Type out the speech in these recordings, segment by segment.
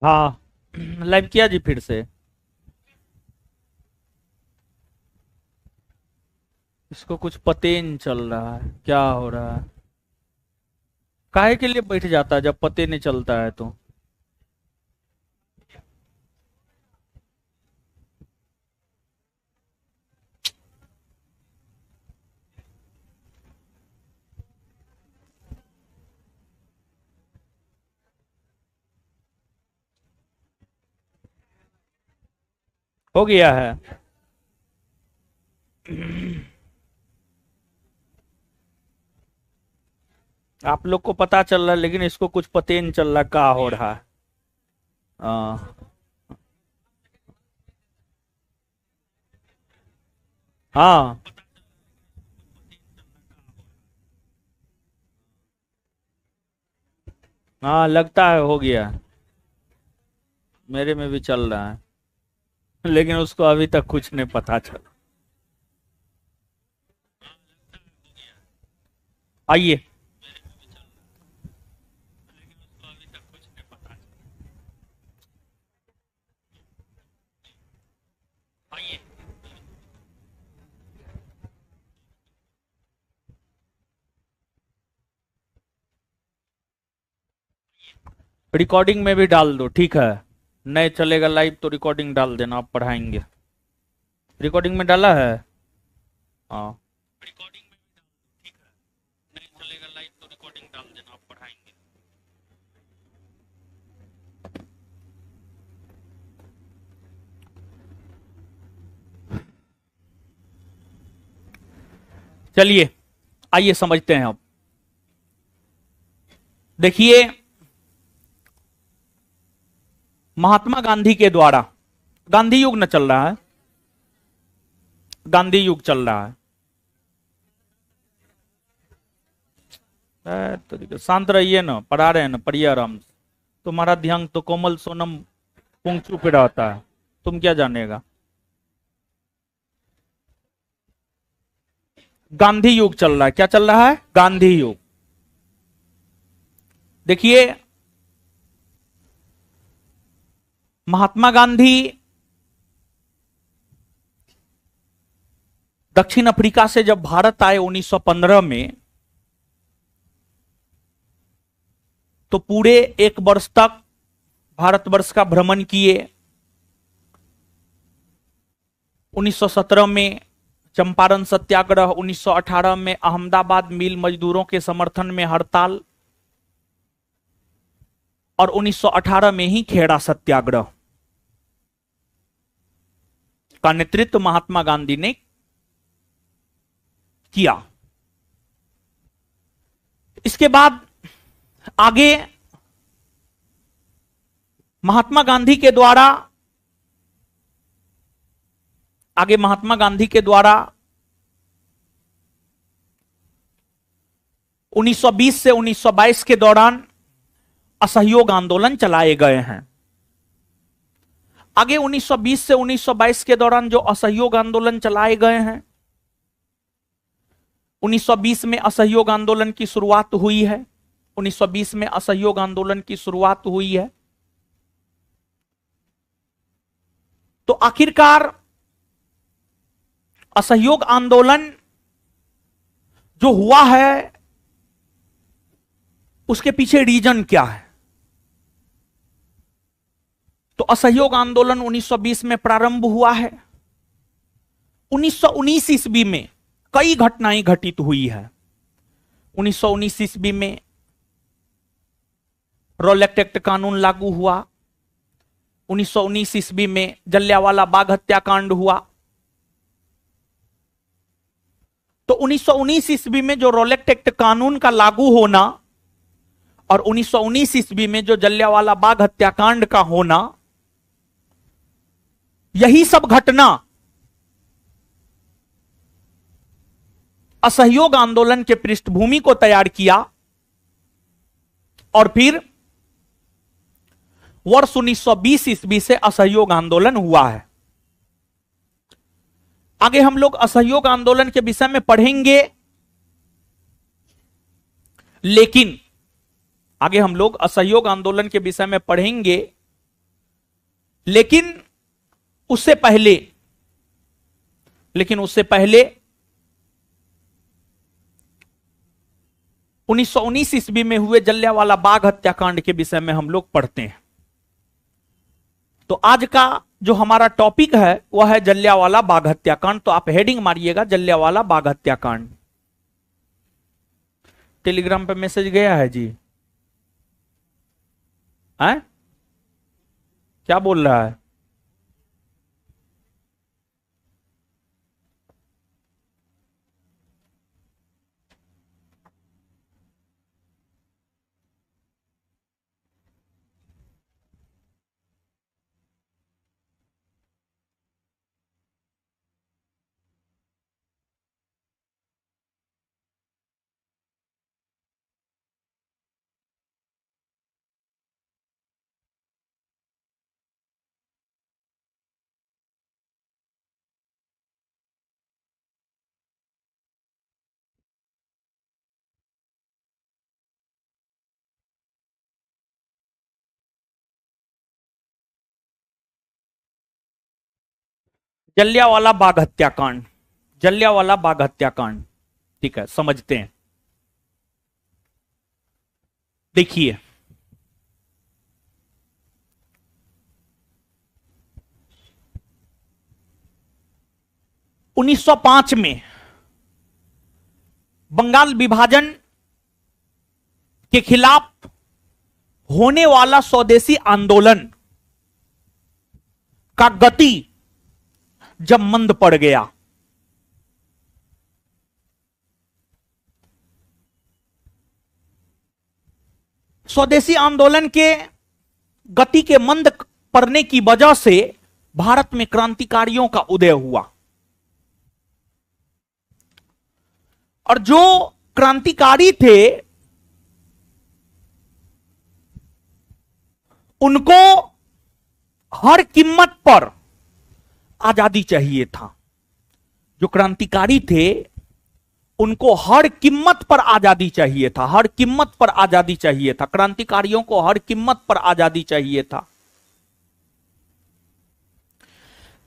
हाँ। लाइव किया जी फिर से। इसको कुछ पते ही नहीं चल रहा है क्या हो रहा है। काहे के लिए बैठ जाता है जब पते नहीं चलता है तो। हो गया है। आप लोग को पता चल रहा है लेकिन इसको कुछ पता ही नहीं चल रहा क्या हो रहा है। हाँ। हाँ। हाँ लगता है हो गया। मेरे में भी चल रहा है लेकिन उसको अभी तक कुछ नहीं पता चला। आइए। रिकॉर्डिंग में भी डाल दो ठीक है। नहीं चलेगा लाइव तो रिकॉर्डिंग डाल देना आप पढ़ाएंगे। रिकॉर्डिंग में डाला है। हाँ। नहीं चलेगा लाइव तो रिकॉर्डिंग डाल देना आप पढ़ाएंगे। चलिए आइए समझते हैं अब। देखिए महात्मा गांधी के द्वारा, गांधी युग न चल रहा है, गांधी युग चल रहा है। तो शांत रहिए ना, पढ़ा रहे हैं ना, पढ़िए आराम से। तुम्हारा ध्यान तो कोमल सोनम पुंगचू पे रहता है, तुम क्या जानेगा। गांधी युग चल रहा है, क्या चल रहा है, गांधी युग। देखिए महात्मा गांधी दक्षिण अफ्रीका से जब भारत आए 1915 में, तो पूरे एक वर्ष तक भारतवर्ष का भ्रमण किए। 1917 में चंपारण सत्याग्रह, 1918 में अहमदाबाद मिल मजदूरों के समर्थन में हड़ताल, और 1918 में ही खेड़ा सत्याग्रह का नेतृत्व महात्मा गांधी ने किया। इसके बाद आगे महात्मा गांधी के द्वारा, आगे महात्मा गांधी के द्वारा 1920 से 1922 के दौरान असहयोग आंदोलन चलाए गए हैं। आगे 1920 से 1922 के दौरान जो असहयोग आंदोलन चलाए गए हैं, 1920 में असहयोग आंदोलन की शुरुआत हुई है। 1920 में असहयोग आंदोलन की शुरुआत हुई है। तो आखिरकार असहयोग आंदोलन जो हुआ है उसके पीछे रीजन क्या है। तो असहयोग आंदोलन 1920 में प्रारंभ हुआ है। 1919 ईस्वी में कई घटनाएं घटित हुई है। 1919 ईस्वी में रॉलेट एक्ट कानून लागू हुआ। 1919 ईस्वी में जलियांवाला बाग हत्याकांड हुआ। तो 1919 ईस्वी में जो रॉलेट एक्ट कानून का लागू होना और 1919 ईस्वी में जो जलियांवाला बाग हत्याकांड का होना, यही सब घटना असहयोग आंदोलन के पृष्ठभूमि को तैयार किया। और फिर वर्ष 1920 ईस्वी से असहयोग आंदोलन हुआ है। आगे हम लोग असहयोग आंदोलन के विषय में पढ़ेंगे, लेकिन आगे हम लोग असहयोग आंदोलन के विषय में पढ़ेंगे, लेकिन उससे पहले 1919 ईस्वी में हुए जलियांवाला बाग हत्याकांड के विषय में हम लोग पढ़ते हैं। तो आज का जो हमारा टॉपिक है वह है जलियांवाला बाग हत्याकांड। तो आप हेडिंग मारिएगा जलियांवाला बाग हत्याकांड। टेलीग्राम पे मैसेज गया है जी? है? क्या बोल रहा है? जलियांवाला बाग हत्याकांड, जलियांवाला बाग हत्याकांड। ठीक है, समझते हैं। देखिए, उन्नीस सौ पांच में बंगाल विभाजन के खिलाफ होने वाला स्वदेशी आंदोलन का गति जब मंद पड़ गया, स्वदेशी आंदोलन के गति के मंद पड़ने की वजह से भारत में क्रांतिकारियों का उदय हुआ। और जो क्रांतिकारी थे उनको हर कीमत पर आजादी चाहिए था। जो क्रांतिकारी थे उनको हर कीमत पर आजादी चाहिए था, हर कीमत पर आजादी चाहिए था। क्रांतिकारियों को हर कीमत पर आजादी चाहिए था,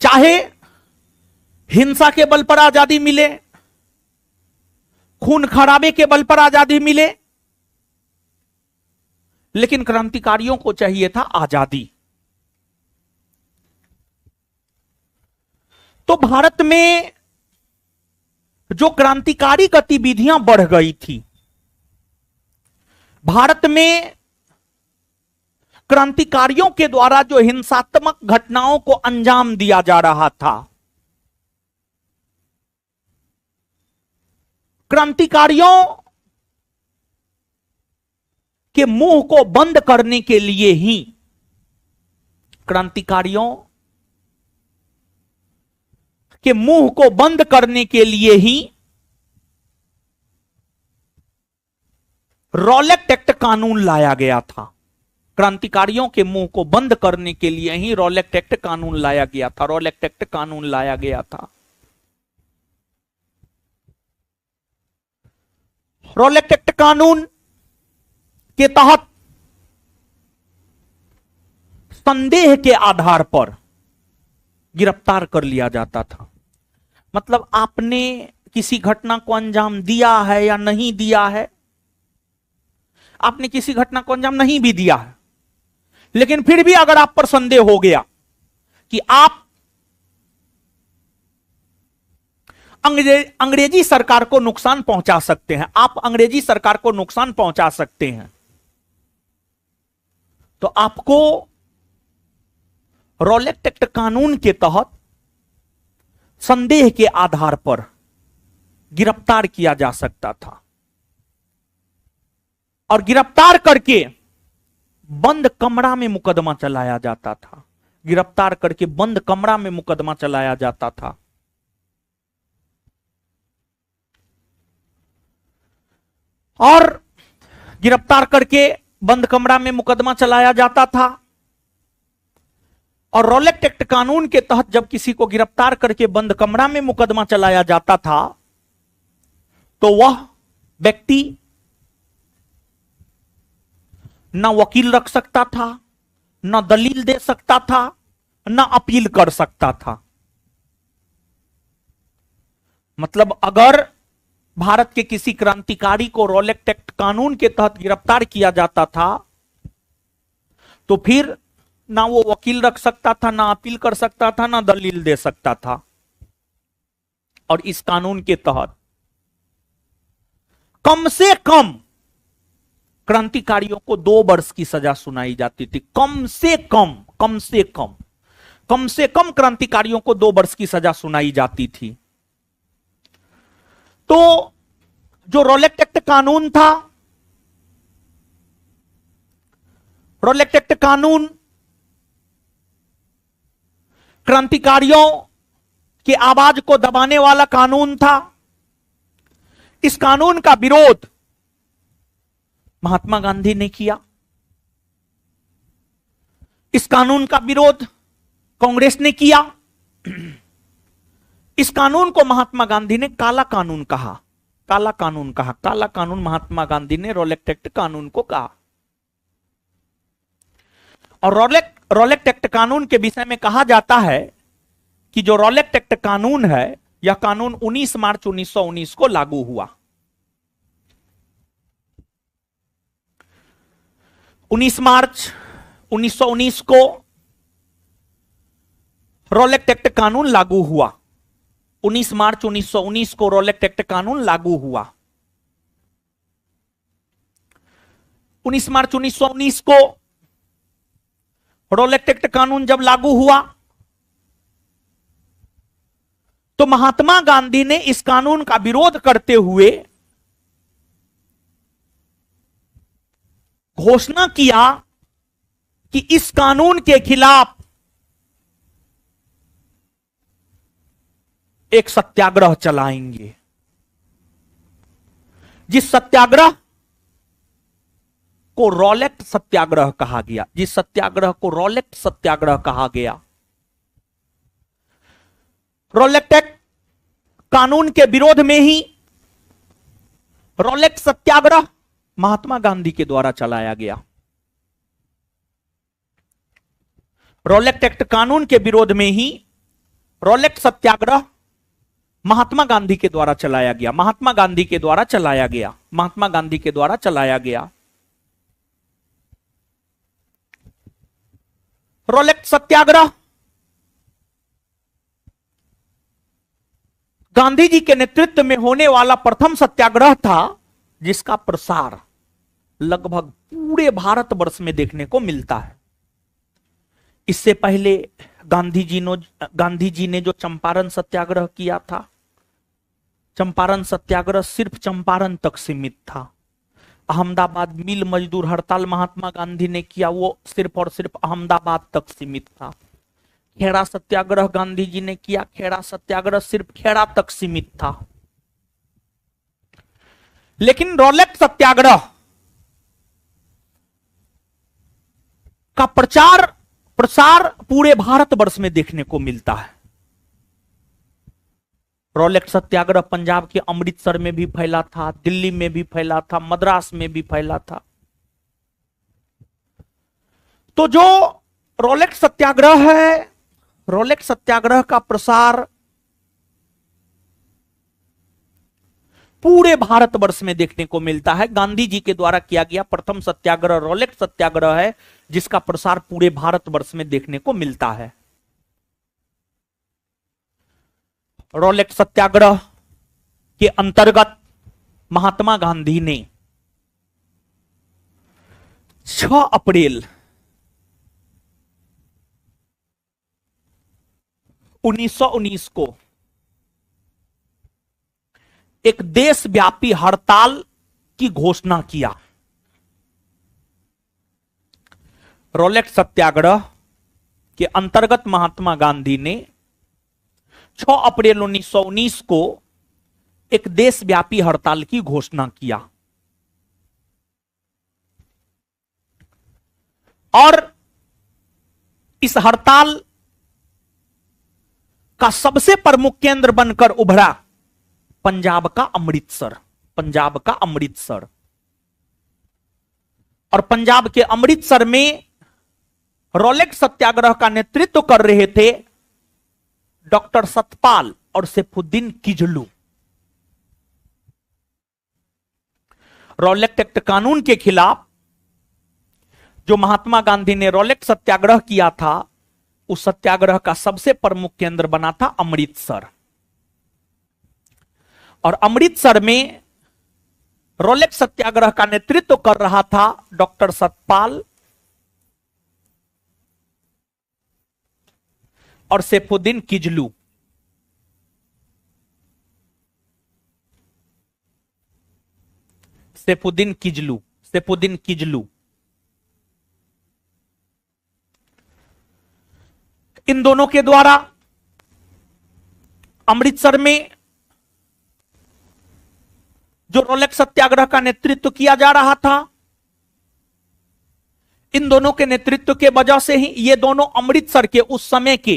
चाहे हिंसा के बल पर आजादी मिले, खून खराबे के बल पर आजादी मिले, लेकिन क्रांतिकारियों को चाहिए था आजादी। तो भारत में जो क्रांतिकारी गतिविधियां बढ़ गई थी, भारत में क्रांतिकारियों के द्वारा जो हिंसात्मक घटनाओं को अंजाम दिया जा रहा था, क्रांतिकारियों के मुंह को बंद करने के लिए ही, क्रांतिकारियों के मुंह को बंद करने के लिए ही रॉलेट एक्ट कानून लाया गया था। क्रांतिकारियों के मुंह को बंद करने के लिए ही रॉलेट एक्ट कानून लाया गया था, रॉलेट एक्ट कानून लाया गया था। रॉलेट एक्ट कानून के तहत संदेह के आधार पर गिरफ्तार कर लिया जाता था। मतलब आपने किसी घटना को अंजाम दिया है या नहीं दिया है, आपने किसी घटना को अंजाम नहीं भी दिया है, लेकिन फिर भी अगर आप पर संदेह हो गया कि आप अंग्रेजी सरकार को नुकसान पहुंचा सकते हैं, आप अंग्रेजी सरकार को नुकसान पहुंचा सकते हैं, तो आपको रॉलेट एक्ट कानून के तहत संदेह के आधार पर गिरफ्तार किया जा सकता था। और गिरफ्तार करके बंद कमरा में मुकदमा चलाया जाता था, गिरफ्तार करके बंद कमरा में मुकदमा चलाया जाता था। और गिरफ्तार करके बंद कमरा में मुकदमा चलाया जाता था। और रॉलेट एक्ट कानून के तहत जब किसी को गिरफ्तार करके बंद कमरा में मुकदमा चलाया जाता था, तो वह व्यक्ति न वकील रख सकता था, न दलील दे सकता था, ना अपील कर सकता था। मतलब अगर भारत के किसी क्रांतिकारी को रॉलेट एक्ट कानून के तहत गिरफ्तार किया जाता था तो फिर ना वो वकील रख सकता था, ना अपील कर सकता था, ना दलील दे सकता था। और इस कानून के तहत कम से कम क्रांतिकारियों को 2 वर्ष की सजा सुनाई जाती थी। कम से कम, कम से कम, कम से कम क्रांतिकारियों को 2 वर्ष की सजा सुनाई जाती थी। तो जो रॉलेट एक्ट कानून था, रॉलेट एक्ट कानून क्रांतिकारियों के आवाज को दबाने वाला कानून था। इस कानून का विरोध महात्मा गांधी ने किया। इस कानून का विरोध कांग्रेस ने किया। इस कानून को महात्मा गांधी ने काला कानून कहा। काला कानून कहा, काला कानून महात्मा गांधी ने रॉलेट एक्ट कानून को कहा। और रॉलेट एक्ट कानून के विषय में कहा जाता है कि जो रॉलेट एक्ट कानून है, यह कानून 19 मार्च 1919 को लागू हुआ। 19 मार्च 1919 को रॉलेट एक्ट कानून लागू हुआ। 19 मार्च 1919 को रॉलेट एक्ट कानून लागू हुआ। 19 मार्च 1919 को रॉलेट एक्ट कानून जब लागू हुआ तो महात्मा गांधी ने इस कानून का विरोध करते हुए घोषणा किया कि इस कानून के खिलाफ एक सत्याग्रह चलाएंगे। जिस सत्याग्रह को रॉलेट सत्याग्रह कहा गया, जिस सत्याग्रह को रॉलेट सत्याग्रह कहा गया। रॉलेट एक्ट कानून के विरोध में ही रॉलेट सत्याग्रह महात्मा गांधी के द्वारा चलाया गया। रॉलेट एक्ट कानून के विरोध में ही रॉलेट सत्याग्रह महात्मा गांधी के द्वारा चलाया गया। महात्मा गांधी के द्वारा चलाया गया। महात्मा गांधी के द्वारा चलाया गया। रॉलेट सत्याग्रह गांधी जी के नेतृत्व में होने वाला प्रथम सत्याग्रह था, जिसका प्रसार लगभग पूरे भारतवर्ष में देखने को मिलता है। इससे पहले गांधी जी ने जो चंपारण सत्याग्रह किया था, चंपारण सत्याग्रह सिर्फ चंपारण तक सीमित था। अहमदाबाद मिल मजदूर हड़ताल महात्मा गांधी ने किया, वो सिर्फ और सिर्फ अहमदाबाद तक सीमित था। खेड़ा सत्याग्रह गांधी जी ने किया, खेड़ा सत्याग्रह सिर्फ खेड़ा तक सीमित था। लेकिन रॉलेट सत्याग्रह का प्रसार पूरे भारतवर्ष में देखने को मिलता है। रॉलेट सत्याग्रह पंजाब के अमृतसर में भी फैला था, दिल्ली में भी फैला था, मद्रास में भी फैला था। तो जो रॉलेट सत्याग्रह है, रॉलेट सत्याग्रह का प्रसार पूरे भारतवर्ष में देखने को मिलता है। गांधी जी के द्वारा किया गया प्रथम सत्याग्रह रॉलेट सत्याग्रह है, जिसका प्रसार पूरे भारतवर्ष में देखने को मिलता है। रॉलेट सत्याग्रह के अंतर्गत महात्मा गांधी ने 6 अप्रैल 1919 को एक देशव्यापी हड़ताल की घोषणा किया। रॉलेट सत्याग्रह के अंतर्गत महात्मा गांधी ने 6 अप्रैल 1919 को एक देशव्यापी हड़ताल की घोषणा किया। और इस हड़ताल का सबसे प्रमुख केंद्र बनकर उभरा पंजाब का अमृतसर। पंजाब का अमृतसर। और पंजाब के अमृतसर में रोलेक्स सत्याग्रह का नेतृत्व कर रहे थे डॉक्टर सतपाल और सैफुद्दीन किजलू। रोलेक्स एक्ट कानून के खिलाफ जो महात्मा गांधी ने रोलेक्स सत्याग्रह किया था, उस सत्याग्रह का सबसे प्रमुख केंद्र बना था अमृतसर। और अमृतसर में रोलेक्स सत्याग्रह का नेतृत्व कर रहा था डॉक्टर सतपाल और सैफुद्दीन किजलू। सैफुद्दीन किजलू इन दोनों के द्वारा अमृतसर में जो रोलेक्स सत्याग्रह का नेतृत्व किया जा रहा था, इन दोनों के नेतृत्व के वजह से ही ये दोनों अमृतसर के उस समय के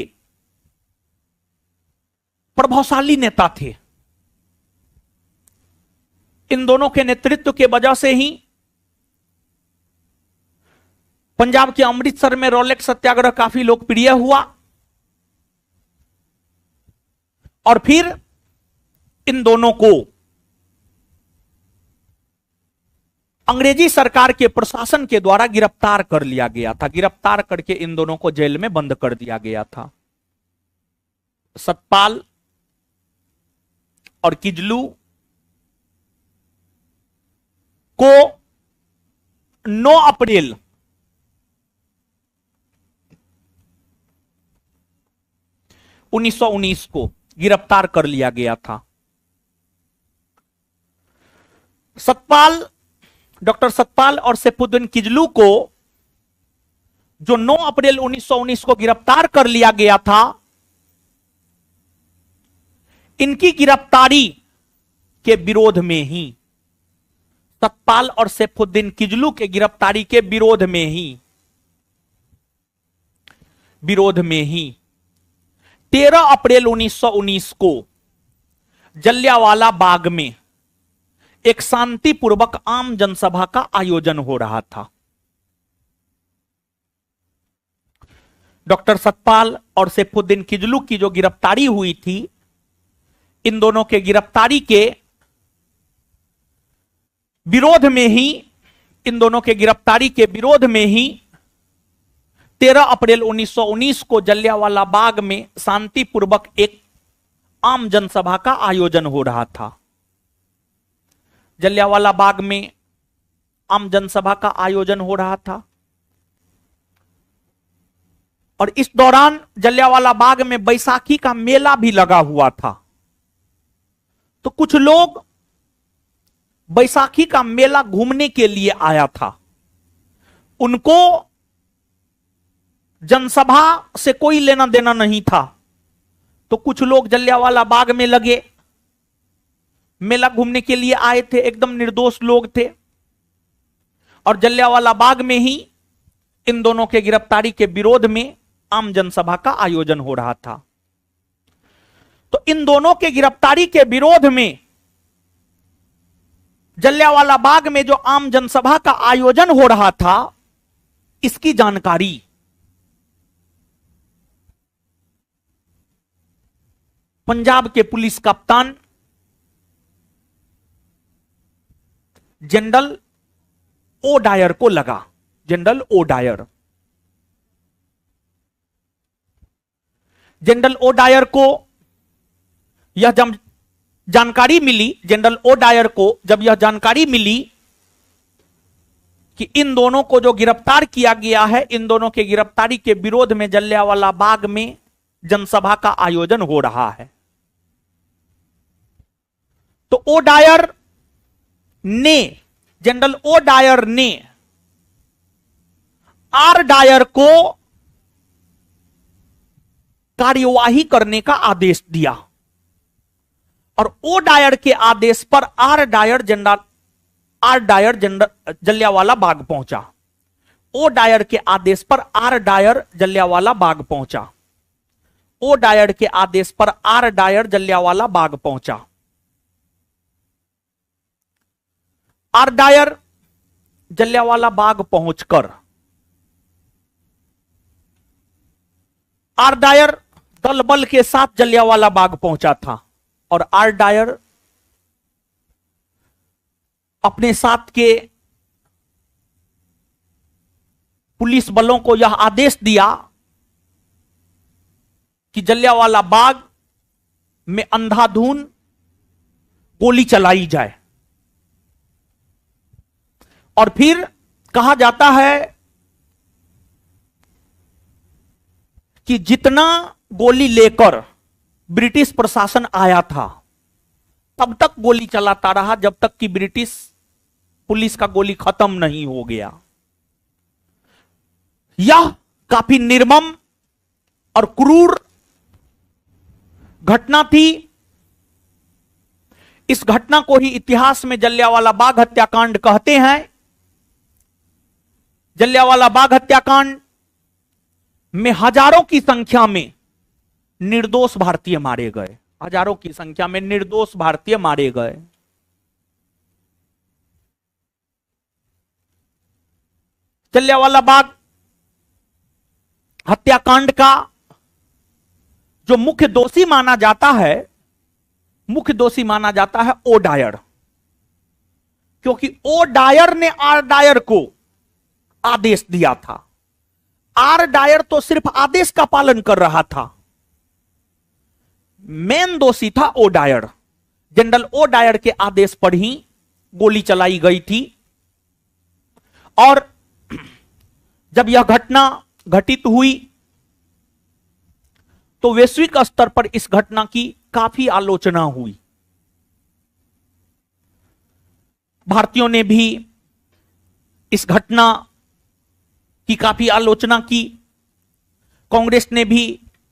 प्रभावशाली नेता थे। इन दोनों के नेतृत्व के वजह से ही पंजाब के अमृतसर में रोलेक्स सत्याग्रह काफी लोकप्रिय हुआ। और फिर इन दोनों को अंग्रेजी सरकार के प्रशासन के द्वारा गिरफ्तार कर लिया गया था। गिरफ्तार करके इन दोनों को जेल में बंद कर दिया गया था। सतपाल और किजलू को 9 अप्रैल 1919 को गिरफ्तार कर लिया गया था। डॉक्टर सतपाल और सैफुद्दीन किजलू को जो 9 अप्रैल 1919 को गिरफ्तार कर लिया गया था, इनकी गिरफ्तारी के विरोध में ही, सतपाल और सैफुद्दीन किजलू के गिरफ्तारी के विरोध में ही 13 अप्रैल 1919 को जलियांवाला बाग में एक शांतिपूर्वक आम जनसभा का आयोजन हो रहा था। डॉक्टर सतपाल और सैफुद्दीन किजलू की जो गिरफ्तारी हुई थी, इन दोनों के गिरफ्तारी के विरोध में ही, 13 अप्रैल 1919 को जलियांवाला बाग में शांतिपूर्वक एक आम जनसभा का आयोजन हो रहा था। जलियांवाला बाग में आम जनसभा का आयोजन हो रहा था और इस दौरान जलियांवाला बाग में बैसाखी का मेला भी लगा हुआ था। तो कुछ लोग बैसाखी का मेला घूमने के लिए आया था, उनको जनसभा से कोई लेना देना नहीं था। तो कुछ लोग जलियांवाला बाग में लगे, मेला घूमने के लिए आए थे, एकदम निर्दोष लोग थे। और जलियांवाला बाग में ही इन दोनों के गिरफ्तारी के विरोध में आम जनसभा का आयोजन हो रहा था। तो इन दोनों के गिरफ्तारी के विरोध में जलियांवाला बाग में जो आम जनसभा का आयोजन हो रहा था, इसकी जानकारी पंजाब के पुलिस कप्तान जनरल ओ डायर को लगा। जनरल ओ डायर को यह जब जानकारी मिली, जनरल ओ डायर को जब यह जानकारी मिली कि इन दोनों को जो गिरफ्तार किया गया है, इन दोनों के गिरफ्तारी के विरोध में जलियांवाला बाग में जनसभा का आयोजन हो रहा है, तो जनरल ओ डायर ने आर डायर को कार्यवाही करने का आदेश दिया और ओ डायर के आदेश पर आर डायर जलियांवाला बाग पहुंचा। ओ डायर के आदेश पर आर डायर जलियांवाला बाग पहुंचा। ओ डायर के आदेश पर आर डायर जलियांवाला बाग पहुंचा। आर डायर जलियांवाला बाग पहुंचकर आर डायर दल बल के साथ जलियांवाला बाग पहुंचा था और आर डायर अपने साथ के पुलिस बलों को यह आदेश दिया कि जलियांवाला बाग में अंधाधुंध गोली चलाई जाए। और फिर कहा जाता है कि जितना गोली लेकर ब्रिटिश प्रशासन आया था तब तक गोली चलाता रहा जब तक कि ब्रिटिश पुलिस का गोली खत्म नहीं हो गया। यह काफी निर्मम और क्रूर घटना थी। इस घटना को ही इतिहास में जलियांवाला बाग हत्याकांड कहते हैं। जलियांवाला बाग हत्याकांड में हजारों की संख्या में निर्दोष भारतीय मारे गए, हजारों की संख्या में निर्दोष भारतीय मारे गए। जलियांवाला बाग हत्याकांड का जो मुख्य दोषी माना जाता है, मुख्य दोषी माना जाता है ओ डायर, क्योंकि ओ डायर ने आर डायर को आदेश दिया था। आर डायर तो सिर्फ आदेश का पालन कर रहा था, मेन दोषी था ओ डायर। जनरल ओ डायर के आदेश पर ही गोली चलाई गई थी। और जब यह घटना घटित हुई तो वैश्विक स्तर पर इस घटना की काफी आलोचना हुई। भारतीयों ने भी इस घटना की काफी आलोचना की, कांग्रेस ने भी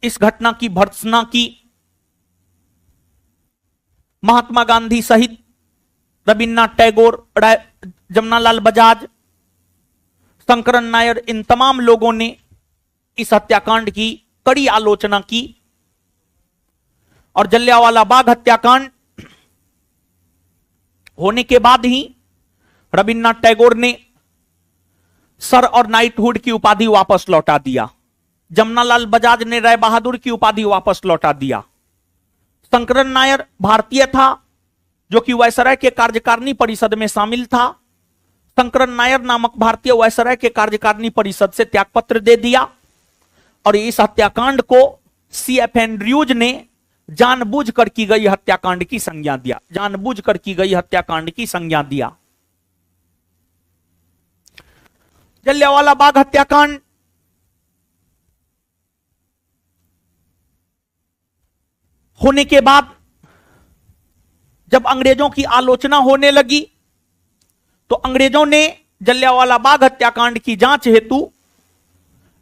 इस घटना की भर्त्सना की। महात्मा गांधी सहित रविन्द्रनाथ टैगोर, जमनालाल बजाज, शंकरन नायर, इन तमाम लोगों ने इस हत्याकांड की कड़ी आलोचना की। और जलियांवाला बाग हत्याकांड होने के बाद ही रविन्द्रनाथ टैगोर ने सर और नाइटहुड की उपाधि वापस लौटा दिया। जमनालाल बजाज ने राय बहादुर की उपाधि वापस लौटा दिया। शंकरन नायर भारतीय था जो कि वायसराय के कार्यकारिणी परिषद में शामिल था। शंकरन नायर नामक भारतीय वायसराय के कार्यकारिणी परिषद से त्यागपत्र दे दिया और इस हत्याकांड को C.F. एंड्रयूज ने जानबूझकर की गई हत्याकांड की संज्ञा दिया, जानबूझकर की गई हत्याकांड की संज्ञा दिया। जलियांवाला बाग हत्याकांड होने के बाद जब अंग्रेजों की आलोचना होने लगी तो अंग्रेजों ने जलियांवाला बाग हत्याकांड की जांच हेतु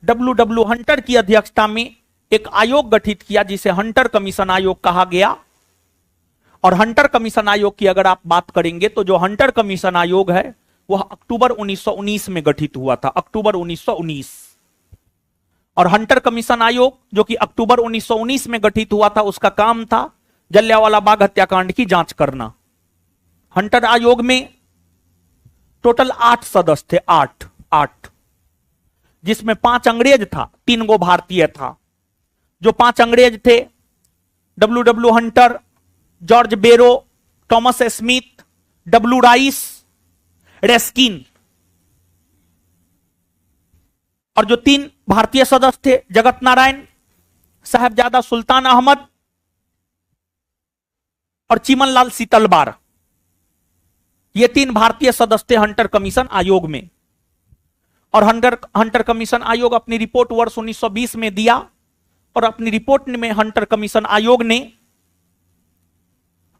W. हंटर की अध्यक्षता में एक आयोग गठित किया जिसे हंटर कमीशन आयोग कहा गया। और हंटर कमीशन आयोग की अगर आप बात करेंगे तो जो हंटर कमीशन आयोग है वह अक्टूबर 1919 में गठित हुआ था, अक्टूबर 1919। और हंटर कमीशन आयोग जो कि अक्टूबर 1919 में गठित हुआ था, उसका काम था जलियांवाला बाग हत्याकांड की जांच करना। हंटर आयोग में टोटल 8 सदस्य थे, 8, जिसमें 5 अंग्रेज था, 3 गो भारतीय था। जो 5 अंग्रेज थे W. हंटर, जॉर्ज बेरो, थॉमस स्मिथ, W. राइस, रेस्किन। और जो 3 भारतीय सदस्य थे जगत नारायण, साहबजादा सुल्तान अहमद और चिमनलाल सीतलवार, ये 3 भारतीय सदस्य थे हंटर कमीशन आयोग में। और हंटर कमीशन आयोग अपनी रिपोर्ट वर्ष 1920 में दिया और अपनी रिपोर्ट में हंटर कमीशन आयोग ने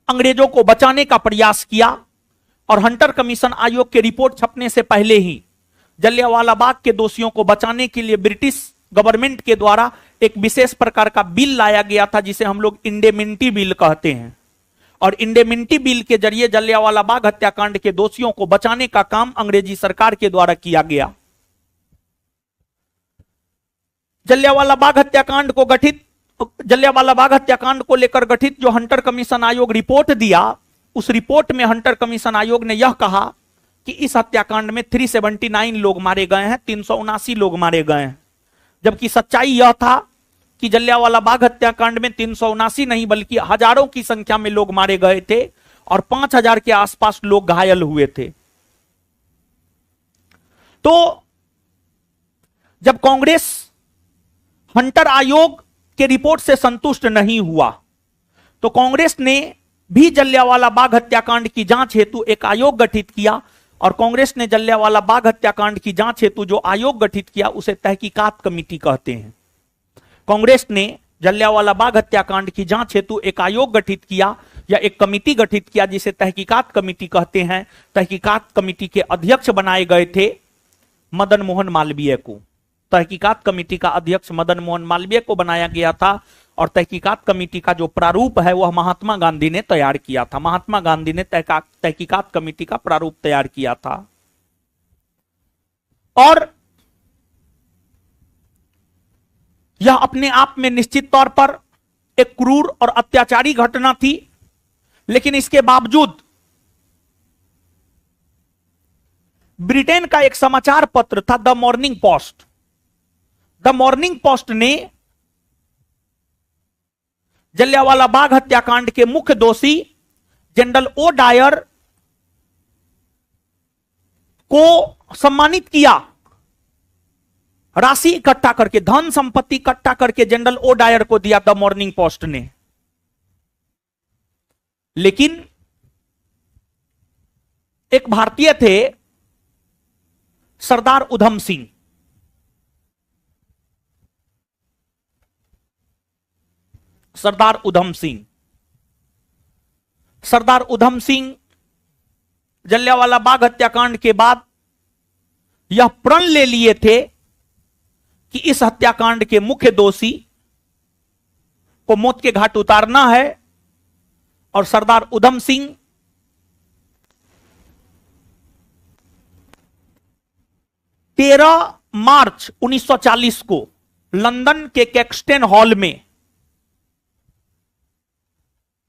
अंग्रेजों को बचाने का प्रयास किया। और हंटर कमीशन आयोग के रिपोर्ट छपने से पहले ही जलियांवाला बाग के दोषियों को बचाने के लिए ब्रिटिश गवर्नमेंट के द्वारा एक विशेष प्रकार का बिल लाया गया था जिसे हम लोग इंडेमिनिटी बिल कहते हैं। और इंडेमिनिटी बिल के जरिए जलियांवाला बाग हत्याकांड के दोषियों को बचाने का काम अंग्रेजी सरकार के द्वारा किया गया। जलियांवाला बाग हत्याकांड को लेकर गठित जो हंटर कमीशन आयोग रिपोर्ट दिया, उस रिपोर्ट में हंटर कमीशन आयोग ने यह कहा कि इस हत्याकांड में 379 लोग मारे गए हैं, 379 लोग मारे गए हैं। जबकि सच्चाई यह था कि जलियांवाला बाग हत्याकांड में 379 नहीं बल्कि हजारों की संख्या में लोग मारे गए थे और 5000 के आसपास लोग घायल हुए थे। तो जब कांग्रेस हंटर आयोग के रिपोर्ट से संतुष्ट नहीं हुआ तो कांग्रेस ने भी जलियांवाला बाग हत्याकांड की जांच हेतु एक आयोग गठित किया और कांग्रेस ने जलियांवाला बाग हत्याकांड की जांच हेतु जो आयोग गठित किया उसे तहकीकात कमेटी कहते हैं। कांग्रेस ने जलियांवाला बाग हत्याकांड की जांच हेतु एक आयोग गठित किया या एक कमेटी गठित किया जिसे तहकीकात कमेटी कहते हैं। तहकीकात कमेटी के अध्यक्ष बनाए गए थे मदन मोहन मालवीय को। तहकीकात कमेटी का अध्यक्ष मदन मोहन मालवीय को बनाया गया था और तहकीकात कमेटी का जो प्रारूप है वह महात्मा गांधी ने तैयार किया था। महात्मा गांधी ने तहकीकात कमेटी का प्रारूप तैयार किया था और यह अपने आप में निश्चित तौर पर एक क्रूर और अत्याचारी घटना थी, लेकिन इसके बावजूद ब्रिटेन का एक समाचार पत्र था the morning post. The morning post ने जलियांवाला बाग हत्याकांड के मुख्य दोषी जनरल ओ डायर को सम्मानित किया, राशि इकट्ठा करके, धन संपत्ति इकट्ठा करके जनरल ओ डायर को दिया द मॉर्निंग पोस्ट ने। लेकिन एक भारतीय थे सरदार उधम सिंह। सरदार उधम सिंह जलियांवाला बाग हत्याकांड के बाद यह प्रण ले लिए थे कि इस हत्याकांड के मुख्य दोषी को मौत के घाट उतारना है और सरदार उधम सिंह 13 मार्च 1940 को लंदन के कैक्सटन हॉल में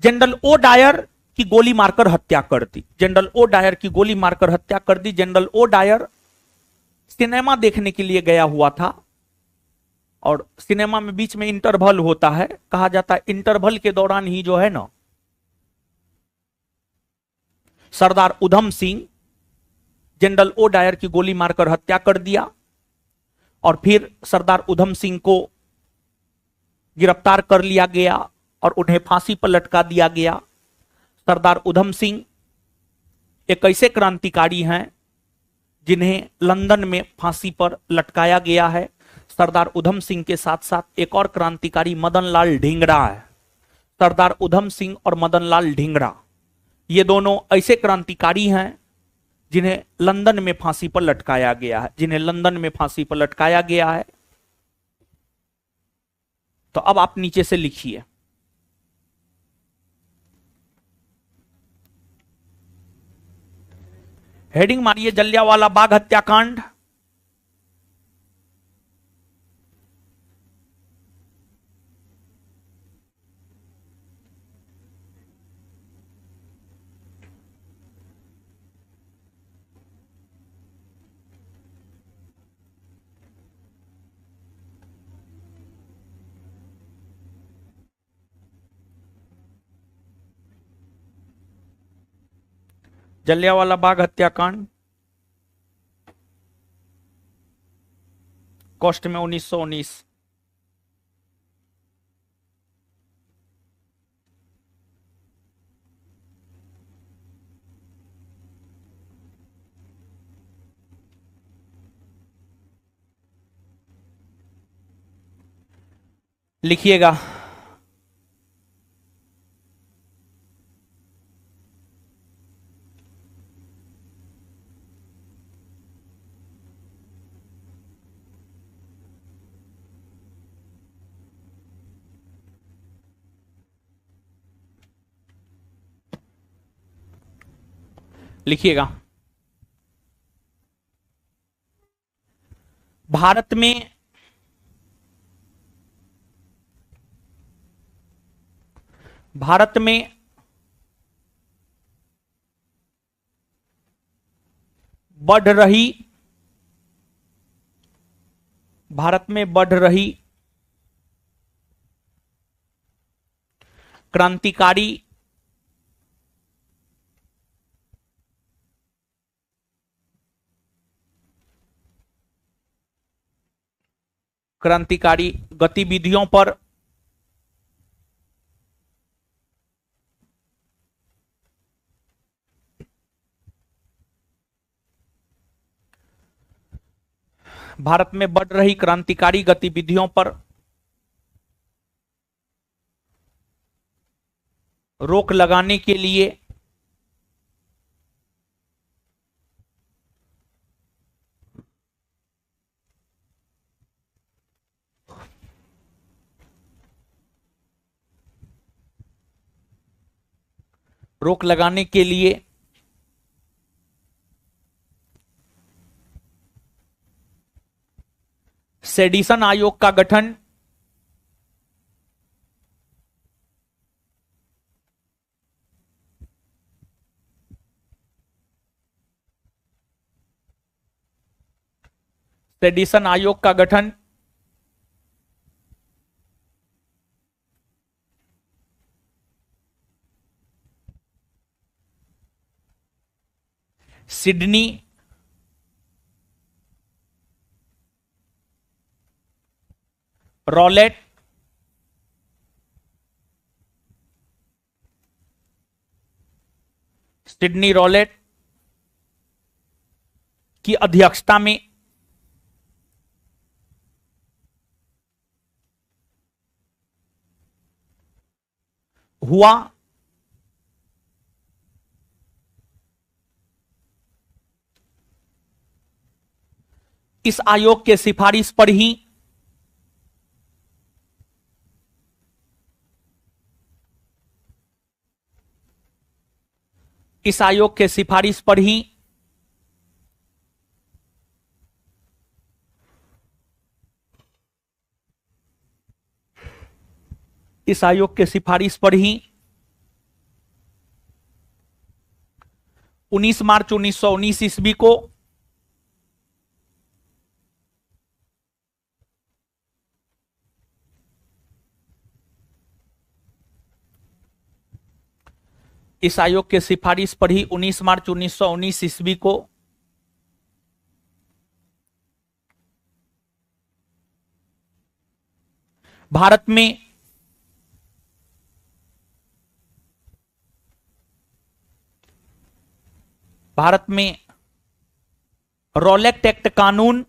जनरल ओ डायर की गोली मारकर हत्या कर दी। जनरल ओ डायर की गोली मारकर हत्या कर दी। जनरल ओ डायर सिनेमा देखने के लिए गया हुआ था और सिनेमा में बीच में इंटरवल होता है, कहा जाता है इंटरवल के दौरान ही जो है ना Sardar Udham Singh general O Dyer की गोली मारकर हत्या कर दिया और फिर सरदार उधम सिंह को गिरफ्तार कर लिया गया और उन्हें फांसी पर लटका दिया गया। सरदार उधम सिंह एक ऐसे क्रांतिकारी हैं जिन्हें लंदन में फांसी पर लटकाया गया है। सरदार उधम सिंह के साथ साथ एक और क्रांतिकारी मदन लाल ढींगरा है। सरदार उधम सिंह और मदन लाल ढींगरा ये दोनों ऐसे क्रांतिकारी हैं जिन्हें लंदन में फांसी पर लटकाया गया है। तो अब आप नीचे से लिखिए, हेडिंग मारिए जलियांवाला बाग हत्याकांड। जलियांवाला बाग हत्याकांड कॉस्ट में 1919। लिखिएगा, लिखिएगा। भारत में बढ़ रही क्रांतिकारी क्रांतिकारी गतिविधियों पर भारत में बढ़ रही क्रांतिकारी गतिविधियों पर रोक लगाने के लिए सेडिशन आयोग का गठन सेडिशन आयोग का गठन सिडनी रॉलेट सिडनी रॉलेट की अध्यक्षता में हुआ। इस आयोग के सिफारिश पर ही इस आयोग के सिफारिश पर ही इस आयोग के सिफारिश पर ही 19 मार्च 1919 ईस्वी को इस आयोग के सिफारिश पर ही 19 मार्च 1919 ईस्वी को भारत में रॉलेट एक्ट कानून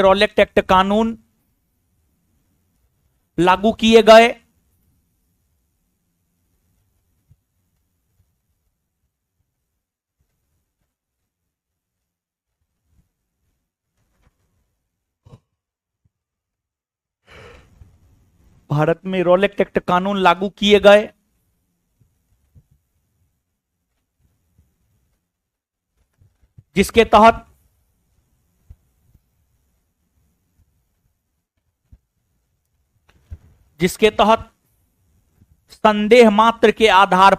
रॉलेट एक्ट कानून लागू किए गए। भारत में रॉलेट एक्ट कानून लागू किए गए, जिसके तहत संदेह मात्र के आधार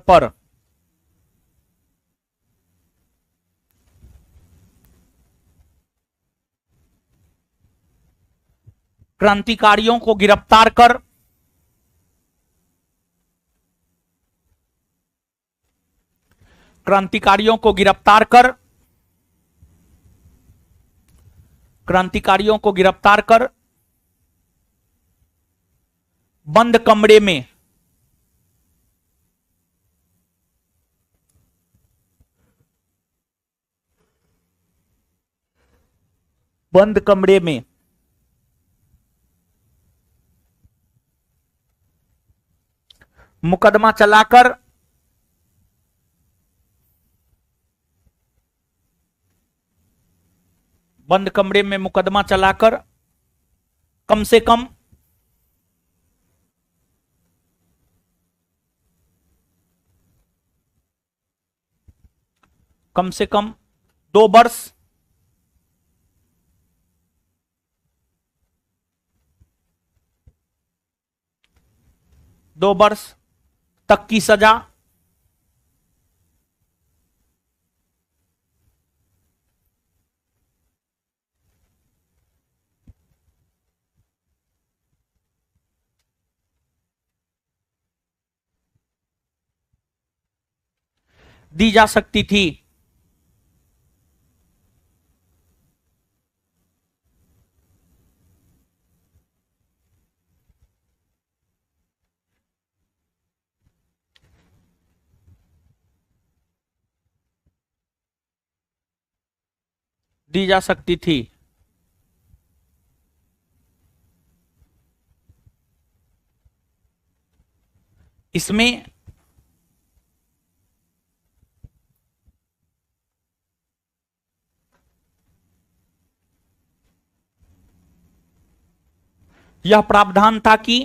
पर क्रांतिकारियों को गिरफ्तार कर क्रांतिकारियों को गिरफ्तार कर बंद कमरे में मुकदमा चलाकर कम से कम कम से कम 2 वर्ष 2 वर्ष तक की सजा, दी जा सकती थी। दी जा सकती थी। इसमें यह प्रावधान था कि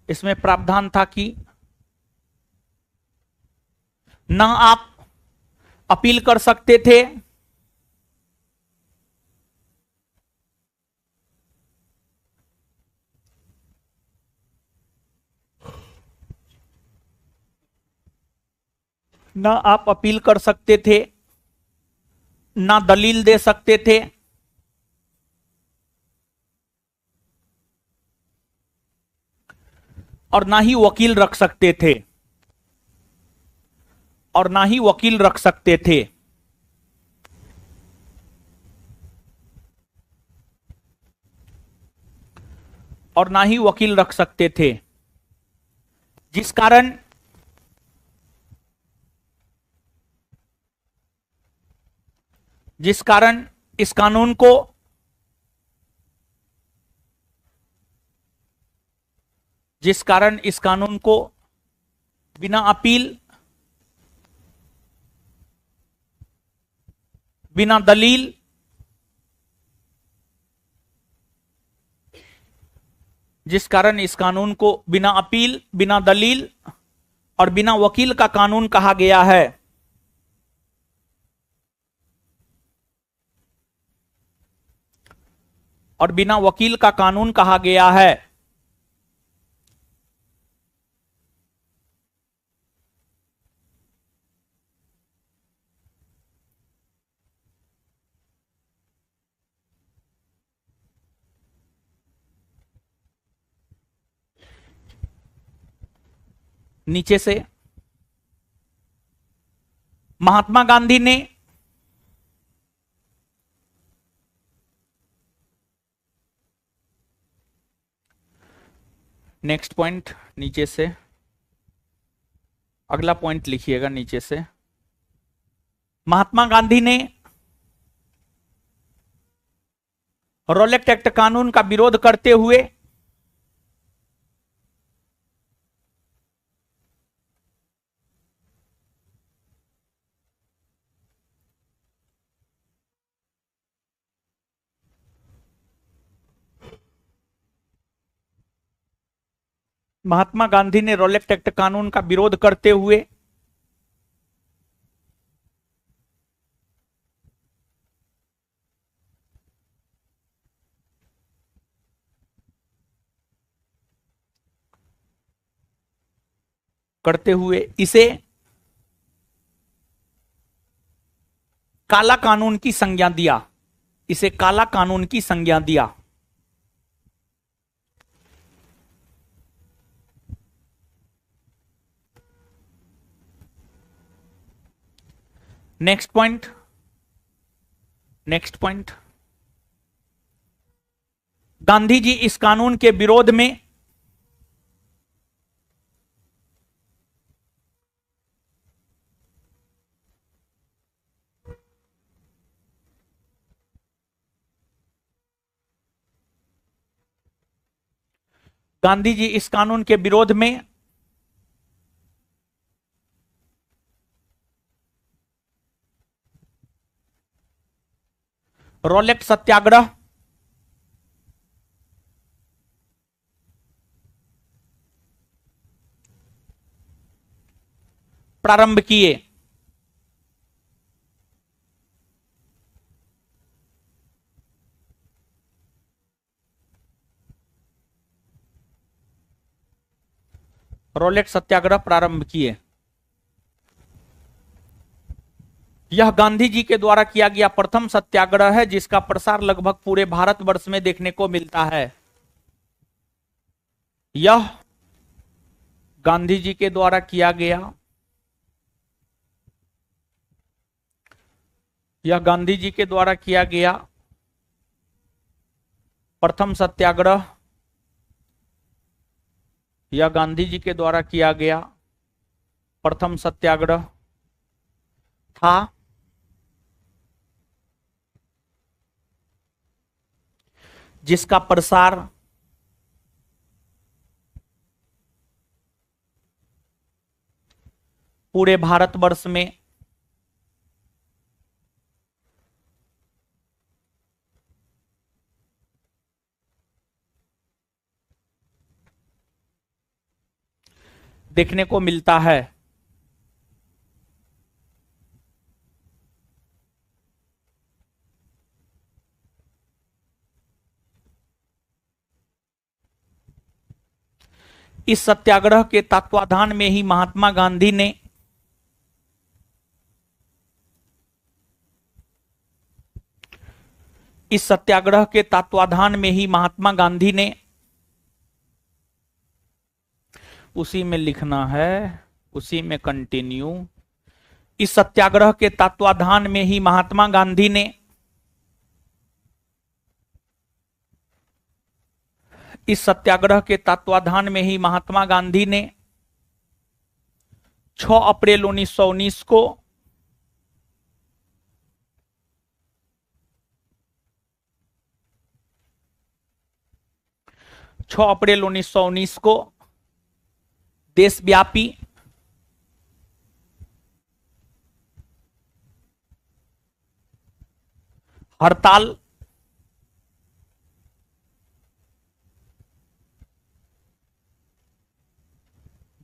इसमें प्रावधान था कि न आप अपील कर सकते थे, न आप अपील कर सकते थे, न दलील दे सकते थे, और ना ही वकील रख सकते थे, और ना ही वकील रख सकते थे। और ना ही वकील रख सकते थे, जिस कारण इस कानून को बिना अपील, बिना दलील, जिस कारण इस कानून को बिना अपील, बिना दलील और बिना वकील का कानून कहा गया है। और बिना वकील का कानून कहा गया है। नीचे से महात्मा गांधी ने नेक्स्ट पॉइंट, नीचे से अगला पॉइंट लिखिएगा नीचे से। महात्मा गांधी ने रॉलेट एक्ट कानून का विरोध करते हुए रॉलेट एक्ट कानून का विरोध करते हुए इसे काला कानून की संज्ञा दिया। इसे काला कानून की संज्ञा दिया। नेक्स्ट पॉइंट, गांधी जी इस कानून के विरोध में रॉलेट सत्याग्रह प्रारंभ किए। रॉलेट सत्याग्रह प्रारंभ किए। यह गांधी जी के द्वारा किया गया प्रथम सत्याग्रह है जिसका प्रसार लगभग पूरे भारतवर्ष में देखने को मिलता है। यह गांधी जी के द्वारा किया गया, यह गांधी जी के द्वारा किया गया प्रथम सत्याग्रह, यह गांधी जी के द्वारा किया गया प्रथम सत्याग्रह था। जिसका प्रसार पूरे भारतवर्ष में देखने को मिलता है। इस सत्याग्रह के तत्वाधान में ही महात्मा गांधी ने इस सत्याग्रह के तत्वाधान में ही महात्मा गांधी ने, उसी में लिखना है, उसी में कंटिन्यू, इस सत्याग्रह के तत्वाधान में ही महात्मा गांधी ने इस सत्याग्रह के तत्वाधान में ही महात्मा गांधी ने 6 अप्रैल 1919 को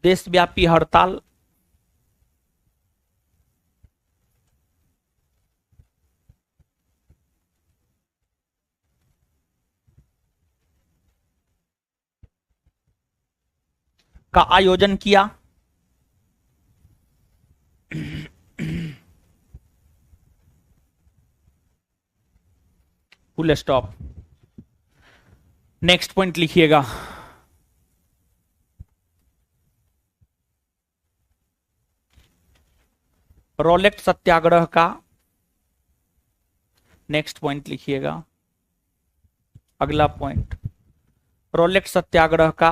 देशव्यापी हड़ताल का आयोजन किया। Full stop. नेक्स्ट पॉइंट लिखिएगा। रॉलेट सत्याग्रह का नेक्स्ट पॉइंट लिखिएगा। अगला पॉइंट, रॉलेट सत्याग्रह का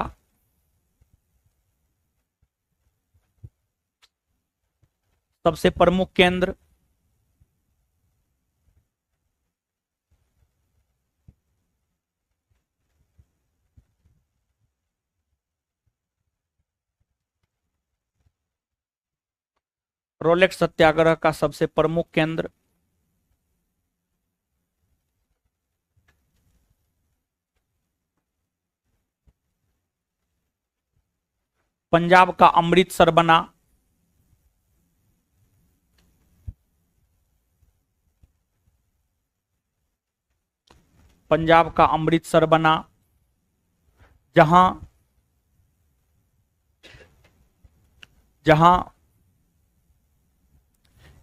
सबसे प्रमुख केंद्र रॉलेट सत्याग्रह का सबसे प्रमुख केंद्र पंजाब का अमृतसर बना। पंजाब का अमृतसर बना, जहां जहां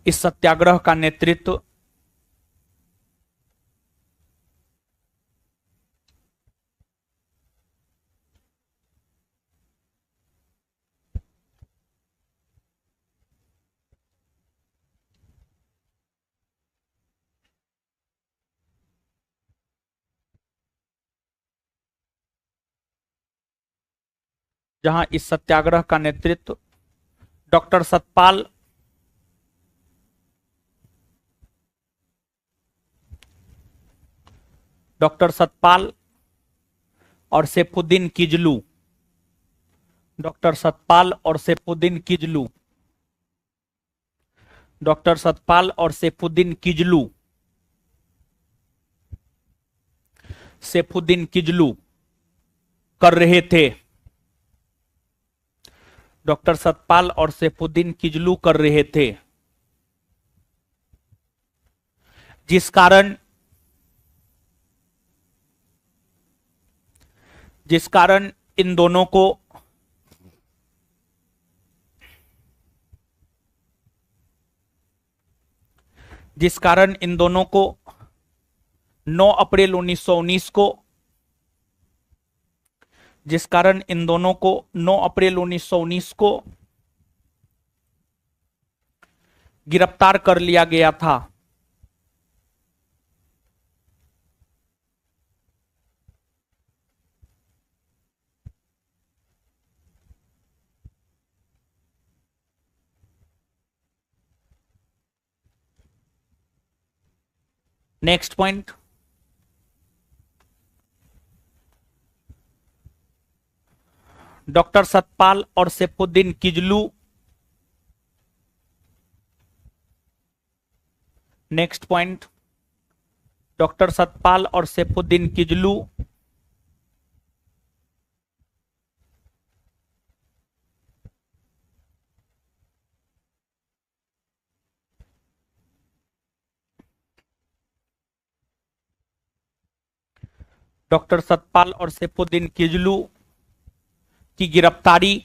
इस सत्याग्रह का नेतृत्व डॉक्टर सतपाल और सैफुद्दीन किजलू, डॉक्टर सतपाल और सैफुद्दीन किजलू, डॉक्टर सतपाल और सैफुद्दीन किजलू, सैफुद्दीन किजलू कर रहे थे। डॉक्टर सतपाल और सैफुद्दीन किजलू कर रहे थे, जिस कारण इन दोनों को जिस कारण इन दोनों को 9 अप्रैल 1919 को जिस कारण इन दोनों को 9 अप्रैल 1919 को गिरफ्तार कर लिया गया था। नेक्स्ट पॉइंट, डॉक्टर सतपाल और Saifuddin Kichlew. Next point, doctor Satpal और सैफुद्दीन किजलू डॉक्टर सतपाल और सैफुद्दीन किजलू की गिरफ्तारी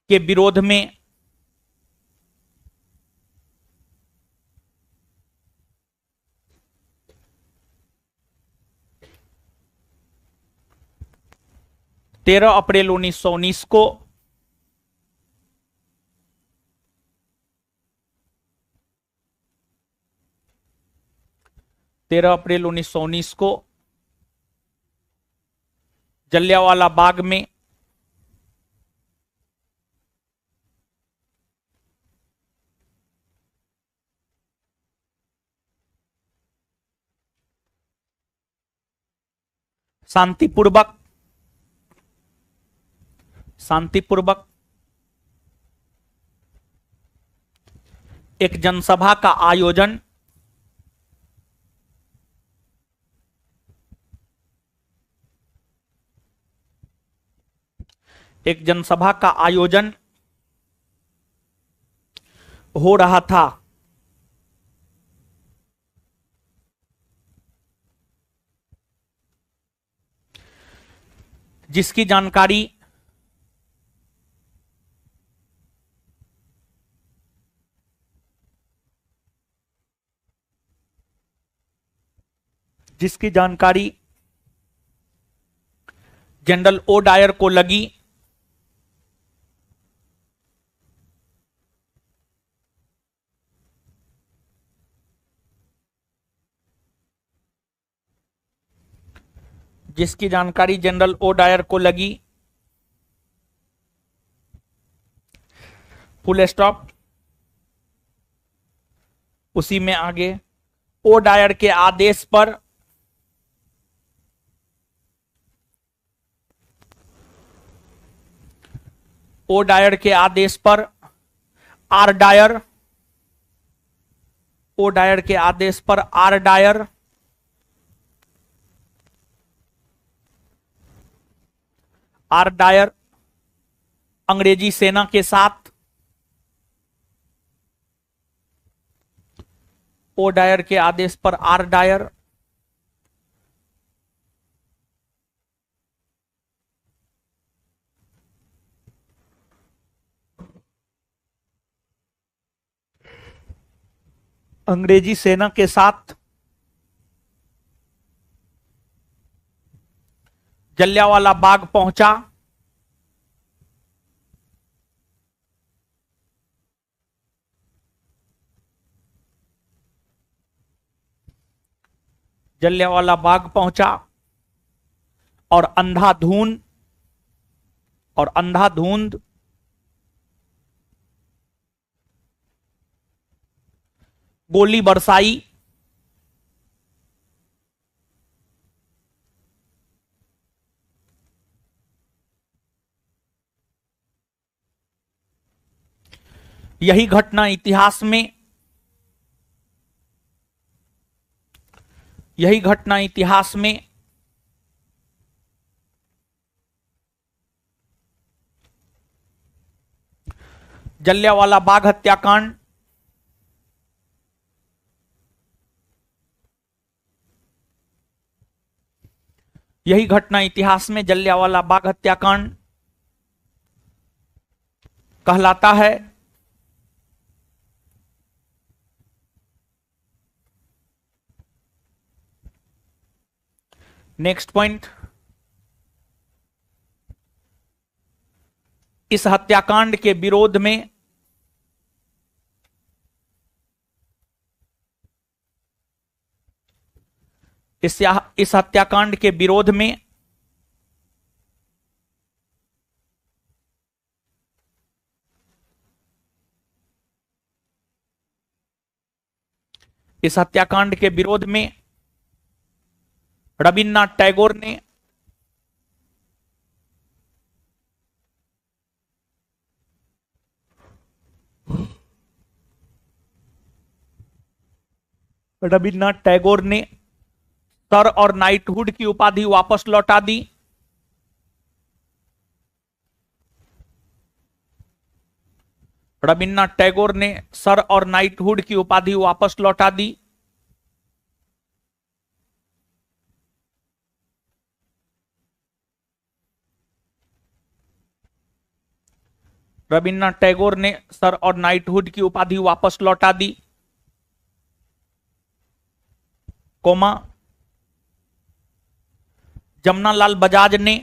के विरोध में तेरह अप्रैल 1919 को जलियांवाला बाग में शांतिपूर्वक एक जनसभा का आयोजन हो रहा था, जिसकी जानकारी जनरल ओ डायर को लगी। जनरल ओ डायर को लगी। Full stop. उसी में आगे ओ डायर के आदेश पर आर डायर अंग्रेजी सेना के साथ ओ डायर के आदेश पर आर डायर अंग्रेजी सेना के साथ जलियांवाला बाग पहुंचा। और अंधाधुंध गोली बरसाई। यही घटना इतिहास में जलियांवाला बाग हत्याकांड यही घटना इतिहास में जलियांवाला बाग हत्याकांड कहलाता है। नेक्स्ट पॉइंट, इस हत्याकांड के विरोध में इस हत्याकांड के विरोध में इस हत्याकांड के विरोध में रविन्द्रनाथ टैगोर ने सर और नाइटहुड की उपाधि वापस लौटा दी। रविन्द्रनाथ टैगोर ने सर और नाइटहुड की उपाधि वापस लौटा दी। रविन्द्रनाथ टैगोर ने सर और नाइटहुड की उपाधि वापस लौटा दी, कोमा जमनालाल बजाज ने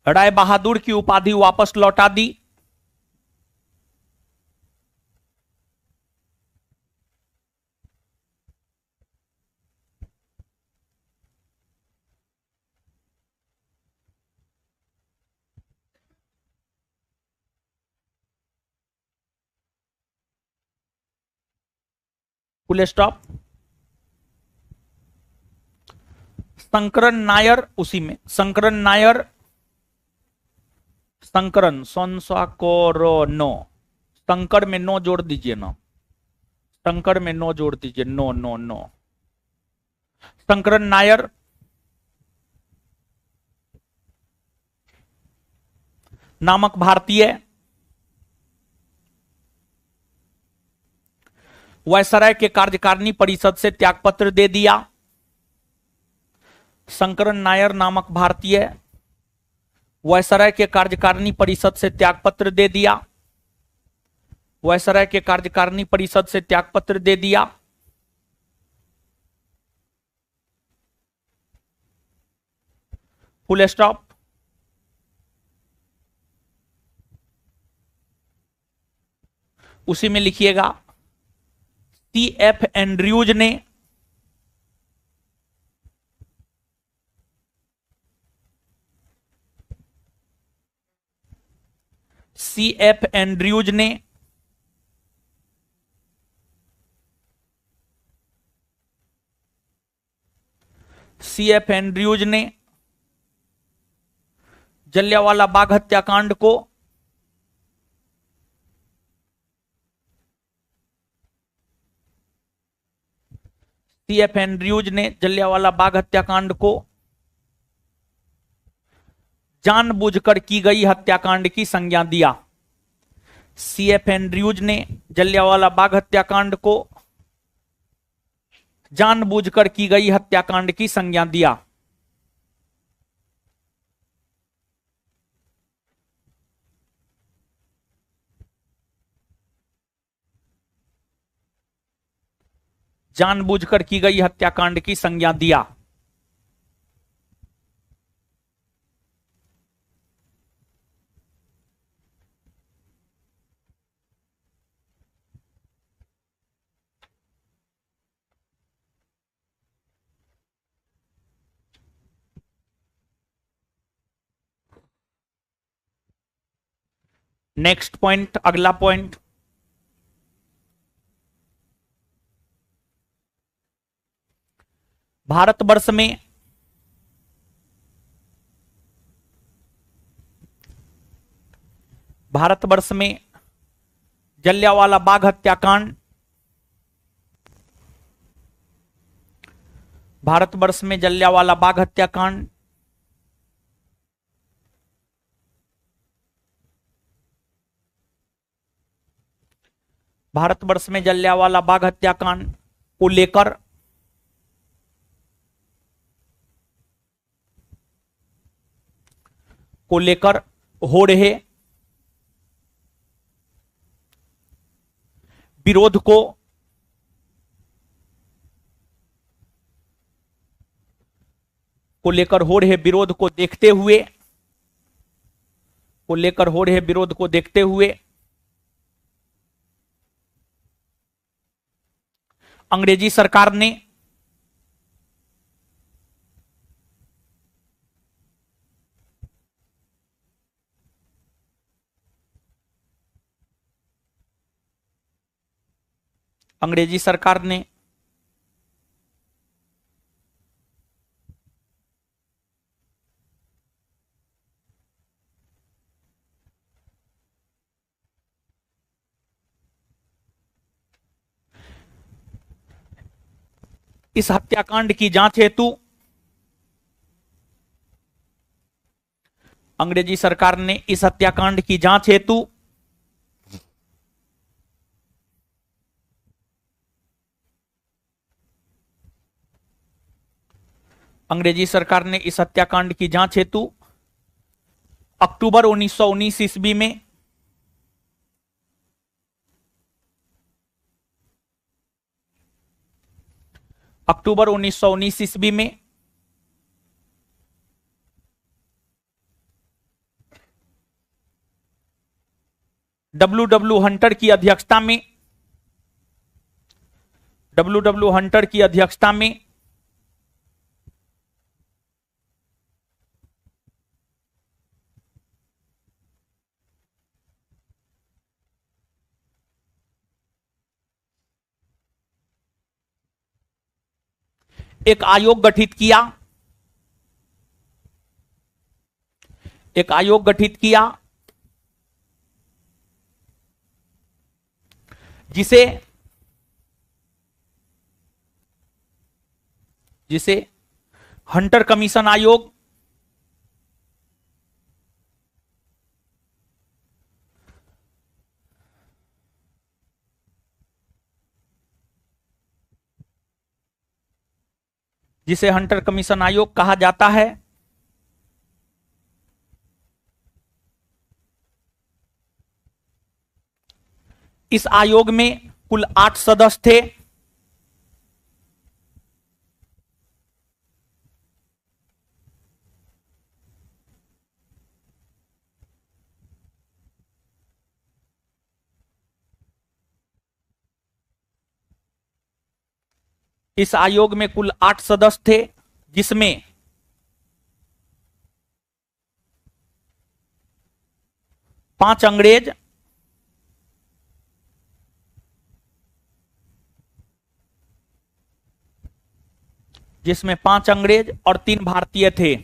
राय बहादुर की उपाधि वापस लौटा दी। Full stop. शंकरन नायर, उसी में शंकरन नायर, शंकरन नो, शंकर में नो जोड़ दीजिए ना, शंकर में नो जोड़ दीजिए, no no no. Shankaran Nair नामक भारतीय वायसराय के कार्यकारिणी परिषद से त्यागपत्र दे दिया। शंकरन नायर नामक भारतीय वायसराय के कार्यकारिणी परिषद से त्यागपत्र दे दिया। वायसराय के कार्यकारिणी परिषद से त्यागपत्र दे दिया। Full stop. उसी में लिखिएगा, CF एंड्रयूज ने CF एंड्रयूज ने CF एंड्रयूज ने जलियांवाला बाग हत्याकांड को CF एंड्रयूज ने जलियांवाला बाग हत्याकांड को जानबूझकर की गई हत्याकांड की संज्ञा दिया। CF एंड्रयूज ने जलियांवाला बाग हत्याकांड को जानबूझकर की गई हत्याकांड की संज्ञा दिया। जानबूझकर की गई हत्याकांड की संज्ञा दिया। नेक्स्ट पॉइंट, अगला पॉइंट, भारतवर्ष में जलियांवाला बाग हत्याकांड, भारतवर्ष में जलियांवाला बाग हत्याकांड भारतवर्ष में जलियांवाला बाग हत्याकांड को लेकर हो रहे विरोध को लेकर हो रहे विरोध को देखते हुए अंग्रेजी सरकार ने इस हत्याकांड की जांच हेतु अंग्रेजी सरकार ने इस हत्याकांड की जांच हेतु अक्टूबर 1919 ईस्वी में डब्ल्यू हंटर की अध्यक्षता में एक आयोग गठित किया जिसे हंटर कमीशन आयोग कहा जाता है। इस आयोग में कुल 8 सदस्य थे। इस आयोग में कुल 8 सदस्य थे, जिसमें पांच अंग्रेज, और 3 भारतीय थे।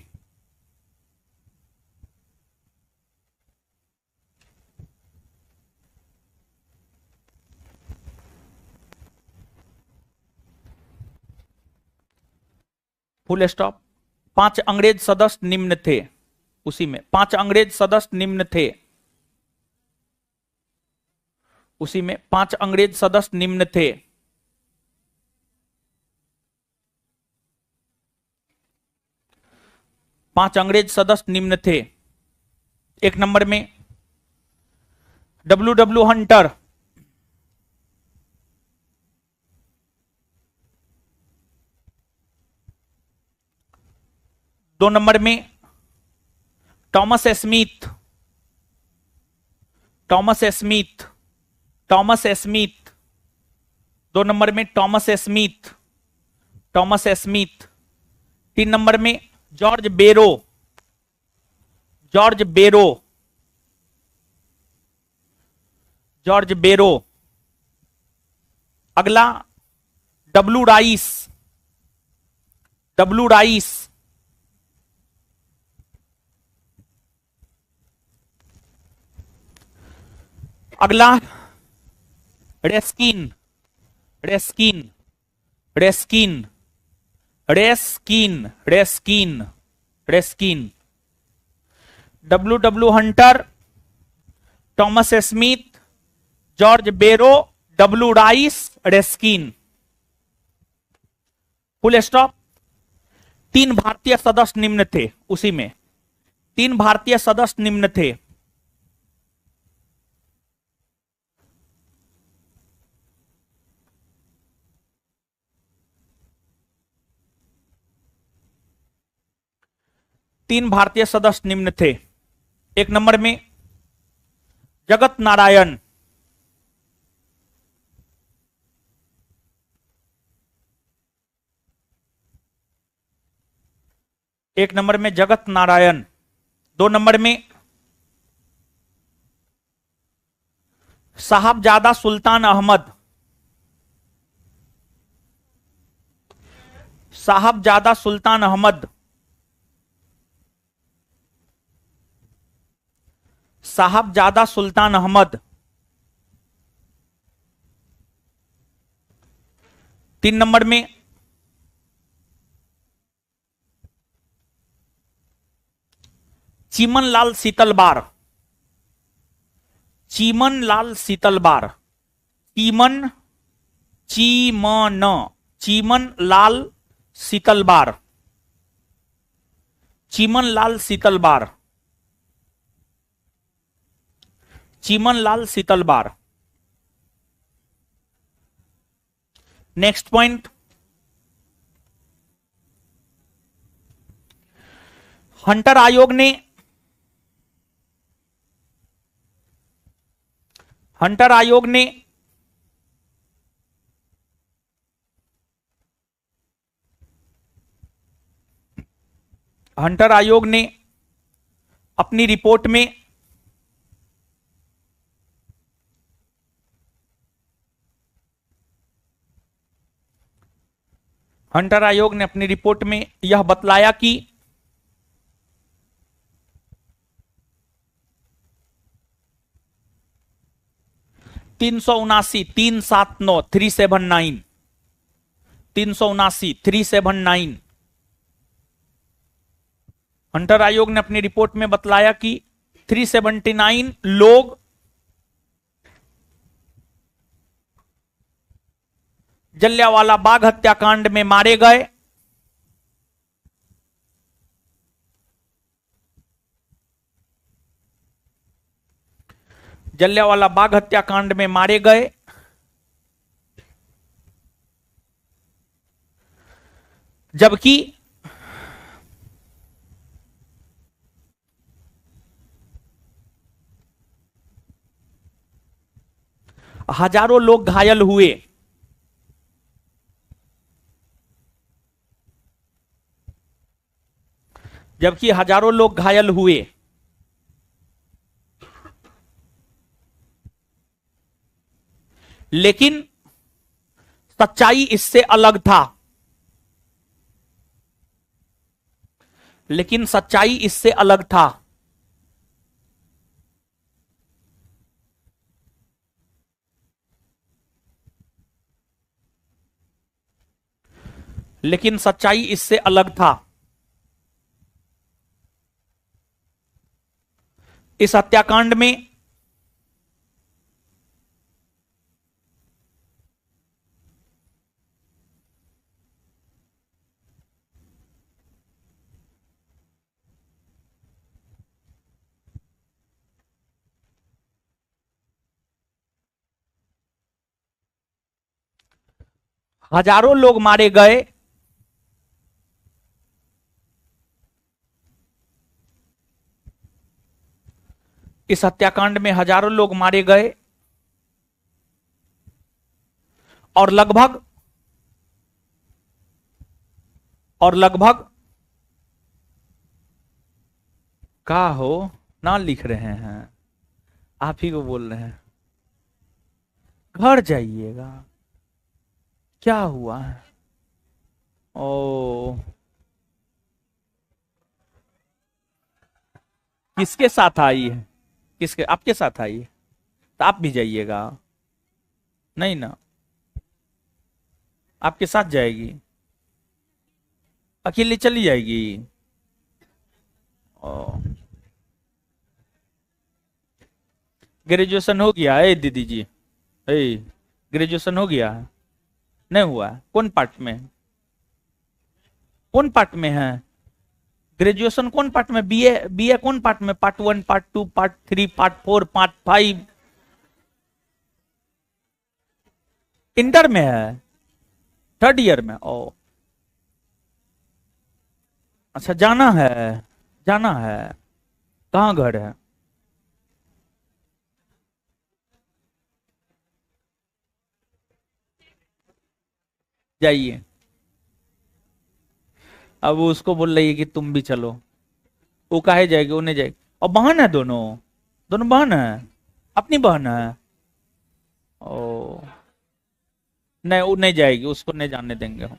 Full stop. 5 अंग्रेज सदस्य निम्न थे। उसी में 5 अंग्रेज सदस्य निम्न थे। उसी में 5 अंग्रेज सदस्य निम्न थे। पांच अंग्रेज सदस्य निम्न थे। 1 नंबर में डब्ल्यू हंटर, 2 नंबर में टॉमस स्मिथ, 2 नंबर में टॉमस स्मिथ, 3 नंबर में जॉर्ज बेरो। अगला डब्ल्यू राइस। अगला Rankin. W Hunter, Thomas Smith, George Barrow, W Rice Rankin, full stop. 3 भारतीय सदस्य निम्न थे, उसी में 3 भारतीय सदस्य निम्न थे। तीन भारतीय सदस्य निम्न थे। 1 नंबर में जगत नारायण, एक नंबर में जगत नारायण। 2 नंबर में साहबजादा सुल्तान अहमद, साहबजादा सुल्तान अहमद, साहबजादा सुल्तान अहमद। 3 नंबर में चीमन लाल सीतलबार, चीमन लाल सीतलबार, चीमन, चीमन, चीमन लाल सीतलबार, चीमन लाल सीतलबार, चीमन लाल सीतलबार। नेक्स्ट पॉइंट, हंटर आयोग ने, हंटर आयोग ने हंटर आयोग ने अपनी रिपोर्ट में हंटर आयोग ने अपनी रिपोर्ट में यह बतलाया कि 379 379 379 379 379 हंटर आयोग ने अपनी रिपोर्ट में बतलाया कि 379 लोग जलियांवाला बाग हत्याकांड में मारे गए। जलियांवाला बाग हत्याकांड में मारे गए, जबकि हजारों लोग घायल हुए। जबकि हजारों लोग घायल हुए। लेकिन सच्चाई इससे अलग था। लेकिन सच्चाई इससे अलग था। लेकिन सच्चाई इससे अलग था। इस हत्याकांड में हजारों लोग मारे गए। इस हत्याकांड में हजारों लोग मारे गए और लगभग का हो ना लिख रहे हैं, आप ही को बोल रहे हैं। घर जाइएगा, क्या हुआ है? ओ, किसके साथ आई है? किसके? आपके साथ आई है तो आप भी जाइएगा। नहीं ना, आपके साथ जाएगी, अकेले चली जाएगी। ओ, ग्रेजुएशन हो गया है दीदी जी? ए, ग्रेजुएशन हो गया है? नहीं हुआ है? कौन पार्ट में? कौन पार्ट में है ग्रेजुएशन? कौन पार्ट में? बीए? बीए कौन पार्ट में? Part 1, part 2, part 3, part 4, part 5? Inter में है? थर्ड ईयर में? ओ अच्छा, जाना है? जाना है? कहाँ घर है? जाइए। अब वो उसको बोल रही है कि तुम भी चलो। वो काहे जाएगी? वो नहीं जाएगी। और बहन है दोनों? दोनों बहन है? अपनी बहन है? ओ नहीं, वो नहीं जाएगी, उसको नहीं जाने देंगे हम।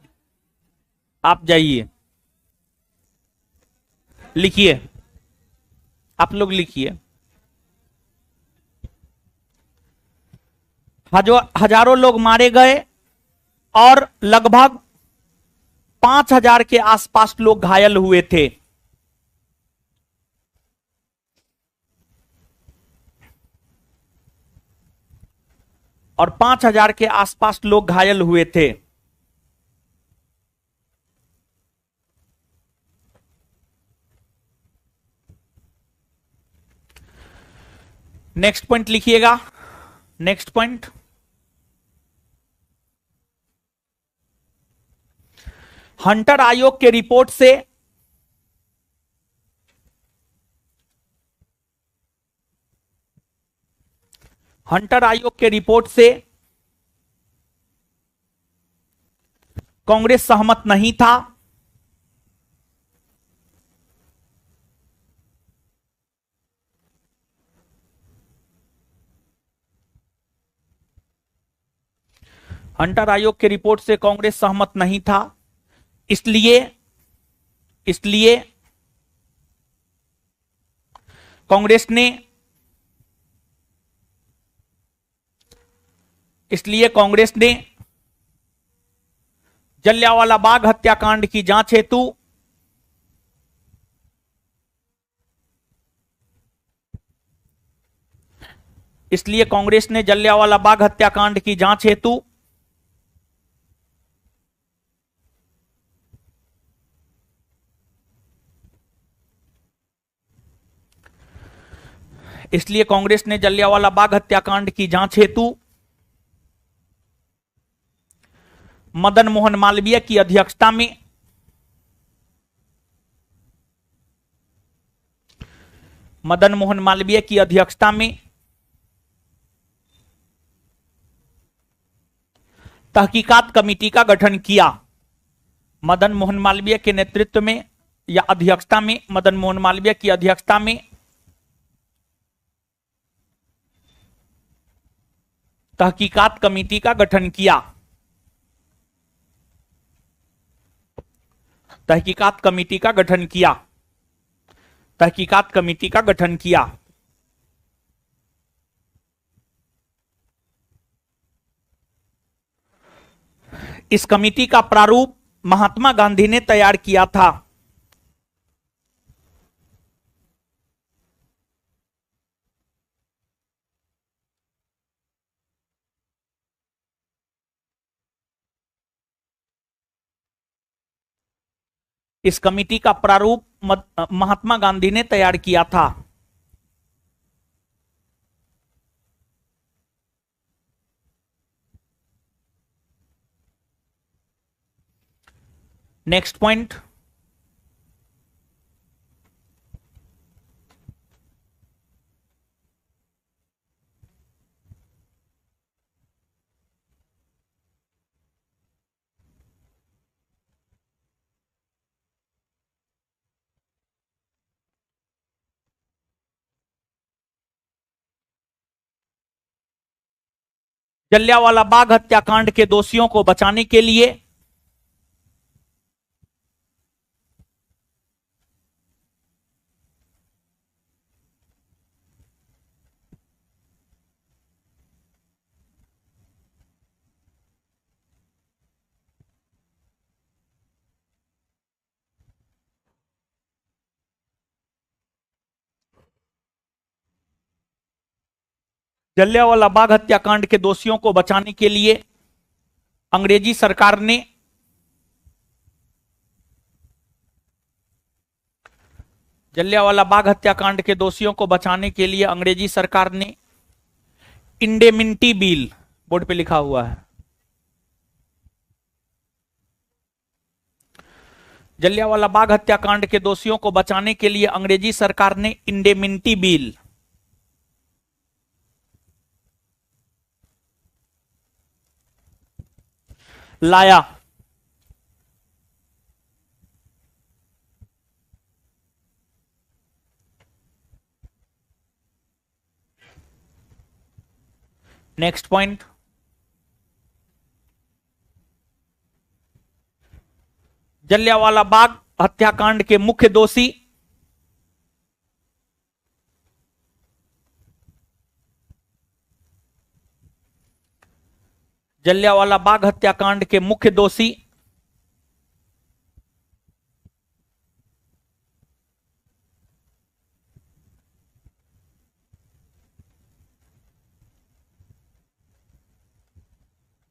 आप जाइए, लिखिए, आप लोग लिखिए। हजारों लोग मारे गए और लगभग 5,000 के आसपास लोग घायल हुए थे। और 5,000 के आसपास लोग घायल हुए थे। नेक्स्ट पॉइंट लिखिएगा। नेक्स्ट पॉइंट, हंटर आयोग के रिपोर्ट से हंटर आयोग के रिपोर्ट से कांग्रेस सहमत नहीं था। हंटर आयोग के रिपोर्ट से कांग्रेस सहमत नहीं था। इसलिए इसलिए कांग्रेस ने इसलिए कांग्रेस ने जलियांवाला बाग हत्याकांड की जांच हेतु इसलिए कांग्रेस ने जलियांवाला बाग हत्याकांड की जांच हेतु इसलिए कांग्रेस ने जलियांवाला बाग हत्याकांड की जांच हेतु मदन मोहन मालवीय की अध्यक्षता में मदन मोहन मालवीय की अध्यक्षता में तहकीकात कमेटी का गठन किया। मदन मोहन मालवीय के नेतृत्व में या अध्यक्षता में, मदन मोहन मालवीय की अध्यक्षता में तहकीकात कमेटी का गठन किया। तहकीकात कमेटी का गठन किया। तहकीकात कमेटी का गठन किया। इस कमेटी का प्रारूप महात्मा गांधी ने तैयार किया था। इस कमेटी का प्रारूप महात्मा गांधी ने तैयार किया था। नेक्स्ट पॉइंट, जलियांवाला बाग हत्याकांड के दोषियों को बचाने के लिए जलियांवाला बाग हत्याकांड के दोषियों को बचाने के लिए अंग्रेजी सरकार ने जलियांवाला बाग हत्याकांड के दोषियों को बचाने के लिए अंग्रेजी सरकार ने इंडेमिनिटी बिल, बोर्ड पे लिखा हुआ है, जलियांवाला बाग हत्याकांड के दोषियों को बचाने के लिए अंग्रेजी सरकार ने इंडेमिनिटी बिल लाया। नेक्स्ट पॉइंट, जलियांवाला बाग हत्याकांड के मुख्य दोषी जलियांवाला बाग हत्याकांड के मुख्य दोषी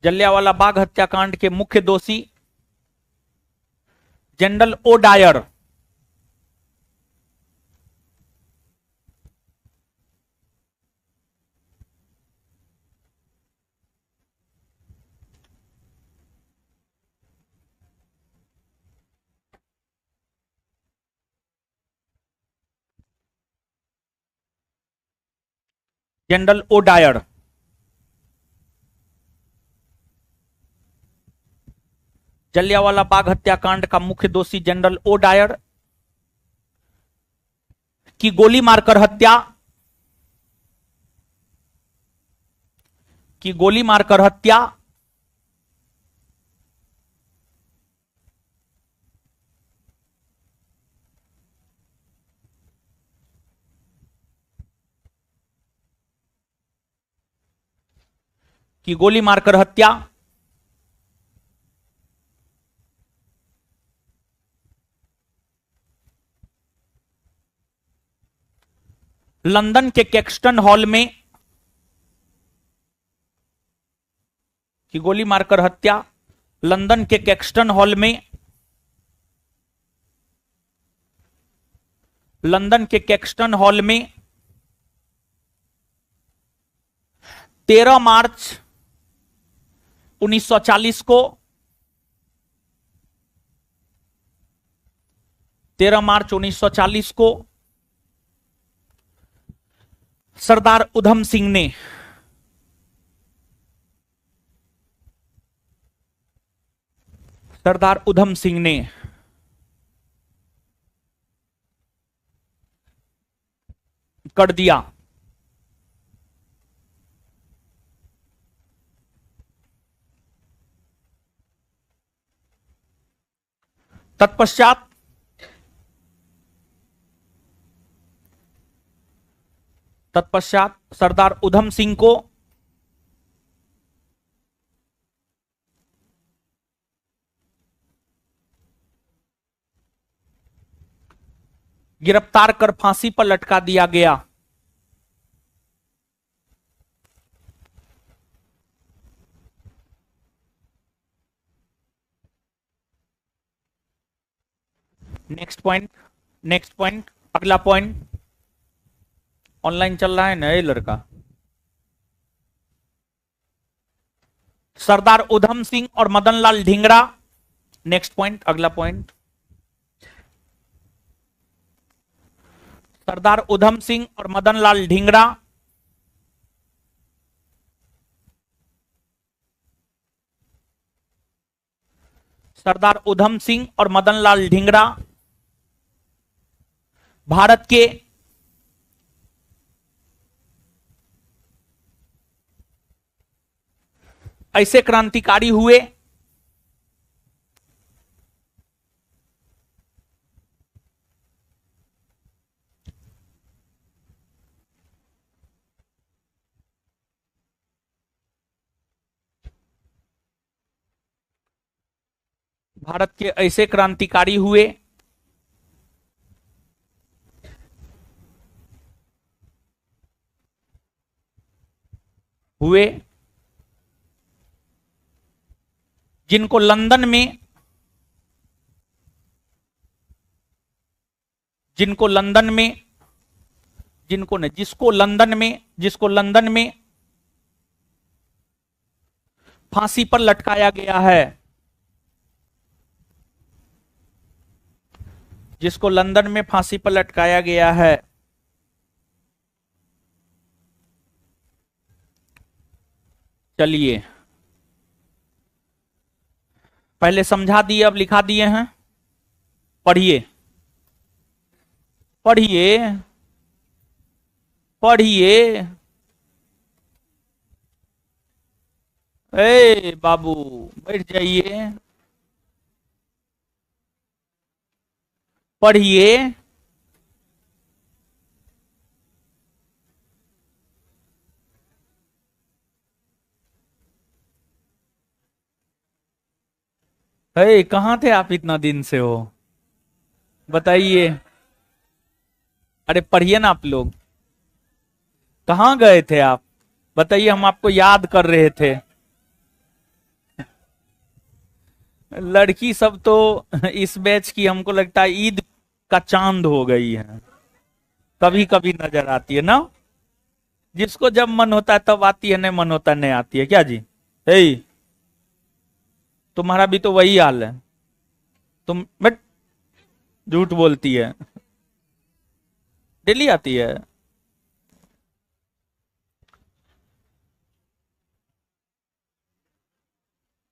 जलियांवाला बाग हत्याकांड के मुख्य दोषी general O Dyer, general O Dyer, Jallianwala Bagh हत्याकांड का मुख्य दोषी जनरल ओ डायर की गोली मारकर हत्या की गोली मारकर हत्या की गोली मारकर हत्या लंदन के कैक्सटन हॉल में की गोली मारकर हत्या लंदन के कैक्सटन हॉल में लंदन के कैक्सटन हॉल में 13 मार्च 1940 को 13 मार्च 1940 को सरदार उधम सिंह ने कर दिया। तत्पश्चात सरदार उधम सिंह को गिरफ्तार कर फांसी पर लटका दिया गया। नेक्स्ट पॉइंट, अगला पॉइंट ऑनलाइन चल रहा है ना ये लड़का। सरदार उधम सिंह और मदनलाल ढींगरा, नेक्स्ट पॉइंट, अगला पॉइंट, सरदार उधम सिंह और मदनलाल ढींगरा सरदार उधम सिंह और मदनलाल ढींगरा भारत के ऐसे क्रांतिकारी हुए हुए, जिनको लंदन में जिसको लंदन में फांसी पर लटकाया गया है, जिसको लंदन में फांसी पर लटकाया गया है। चलिए, पहले समझा दिए, अब लिखा दिए हैं। पढ़िए पढ़िए पढ़िए। ए बाबू बैठ जाइए, पढ़िए। ए कहाँ थे आप, इतना दिन से हो, बताइए। अरे पढ़िए ना आप लोग, कहाँ गए थे आप, बताइए, हम आपको याद कर रहे थे। लड़की सब तो इस बैच की हमको लगता है ईद का चांद हो गई है, कभी कभी नजर आती है ना। जिसको जब मन होता है तब आती है, नहीं मन होता है नहीं आती है, क्या जी? हे, तुम्हारा भी तो वही हाल है, तुम बट झूठ बोलती है, डेली आती है।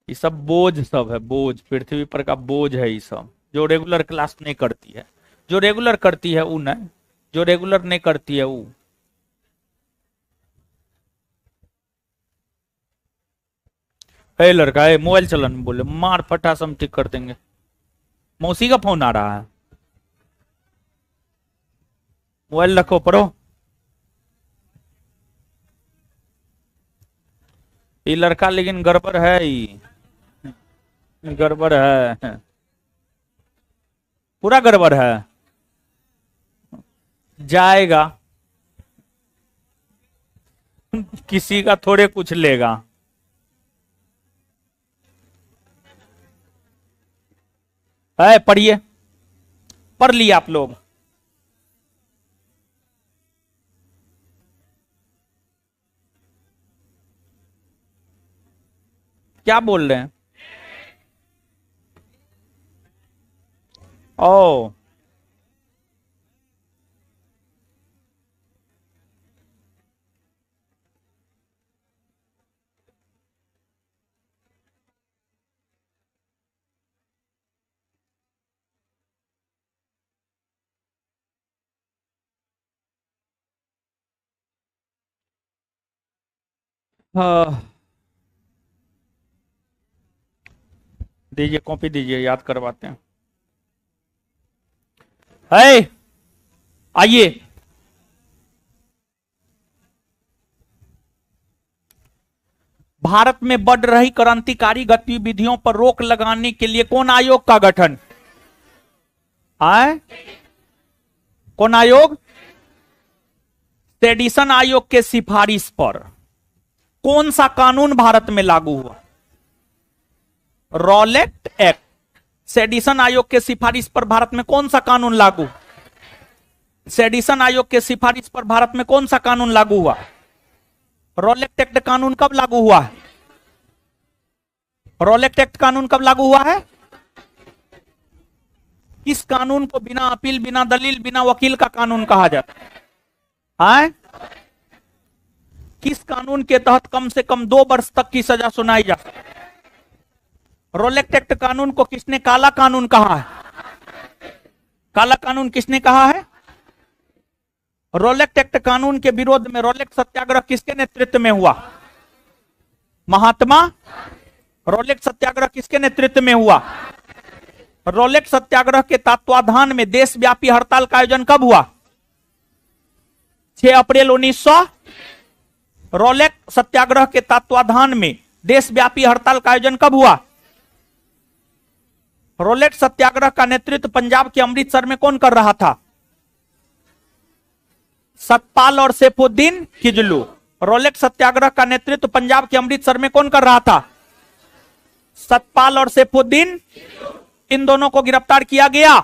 ये सब बोझ सब है, बोझ, पृथ्वी पर का बोझ है ये सब, जो रेगुलर क्लास नहीं करती है। जो रेगुलर करती है वो नहीं, जो रेगुलर नहीं करती है वो। है लड़का है, मोबाइल चलाने बोले, मार फटा हम ठीक कर देंगे। मौसी का फोन आ रहा है, मोबाइल रखो, पढ़ो। ये लड़का लेकिन गड़बड़ है, ही गड़बड़ है, पूरा गड़बड़ है। जाएगा किसी का थोड़े कुछ लेगा। है, पढ़िए, पढ़ लिया आप लोग। क्या बोल रहे हैं? ओ, हाँ, दीजिए कॉपी, दीजिए, याद करवाते हैं। है, आइए। भारत में बढ़ रही क्रांतिकारी गतिविधियों पर रोक लगाने के लिए कौन आयोग का गठन? आए, कौन आयोग? सेडिशन आयोग के सिफारिश पर कौन सा कानून भारत में लागू हुआ? Rowlatt act. सेडिशन आयोग के सिफारिश पर भारत में कौन सा कानून लागू? सेडिशन आयोग के सिफारिश पर भारत में कौन सा कानून लागू हुआ? रॉलेट एक्ट कानून कब लागू हुआ है? रॉलेट एक्ट कानून कब लागू हुआ है? किस कानून को बिना अपील, बिना दलील, बिना वकील का कानून कहा जाता है? किस कानून के तहत कम से कम 2 वर्ष तक की सजा सुनाई जा सकती है? रॉलेट एक्ट कानून को किसने काला कानून कहा है? काला कानून किसने कहा है? रॉलेट एक्ट कानून के विरोध में रॉलेट सत्याग्रह किसके नेतृत्व में हुआ? महात्मा। रॉलेट सत्याग्रह किसके नेतृत्व में हुआ? रॉलेट सत्याग्रह के तत्वाधान में देशव्यापी हड़ताल का आयोजन कब हुआ? 6 अप्रैल 1900। रॉलेट सत्याग्रह के तत्वाधान में देशव्यापी हड़ताल का आयोजन कब हुआ? रॉलेट सत्याग्रह का नेतृत्व पंजाब के अमृतसर में कौन कर रहा था? सतपाल और सैफुद्दीन किजलू। रोलेक्स सत्याग्रह का नेतृत्व पंजाब के अमृतसर में कौन कर रहा था? सतपाल और सैफुद्दीन। इन दोनों को गिरफ्तार किया गया।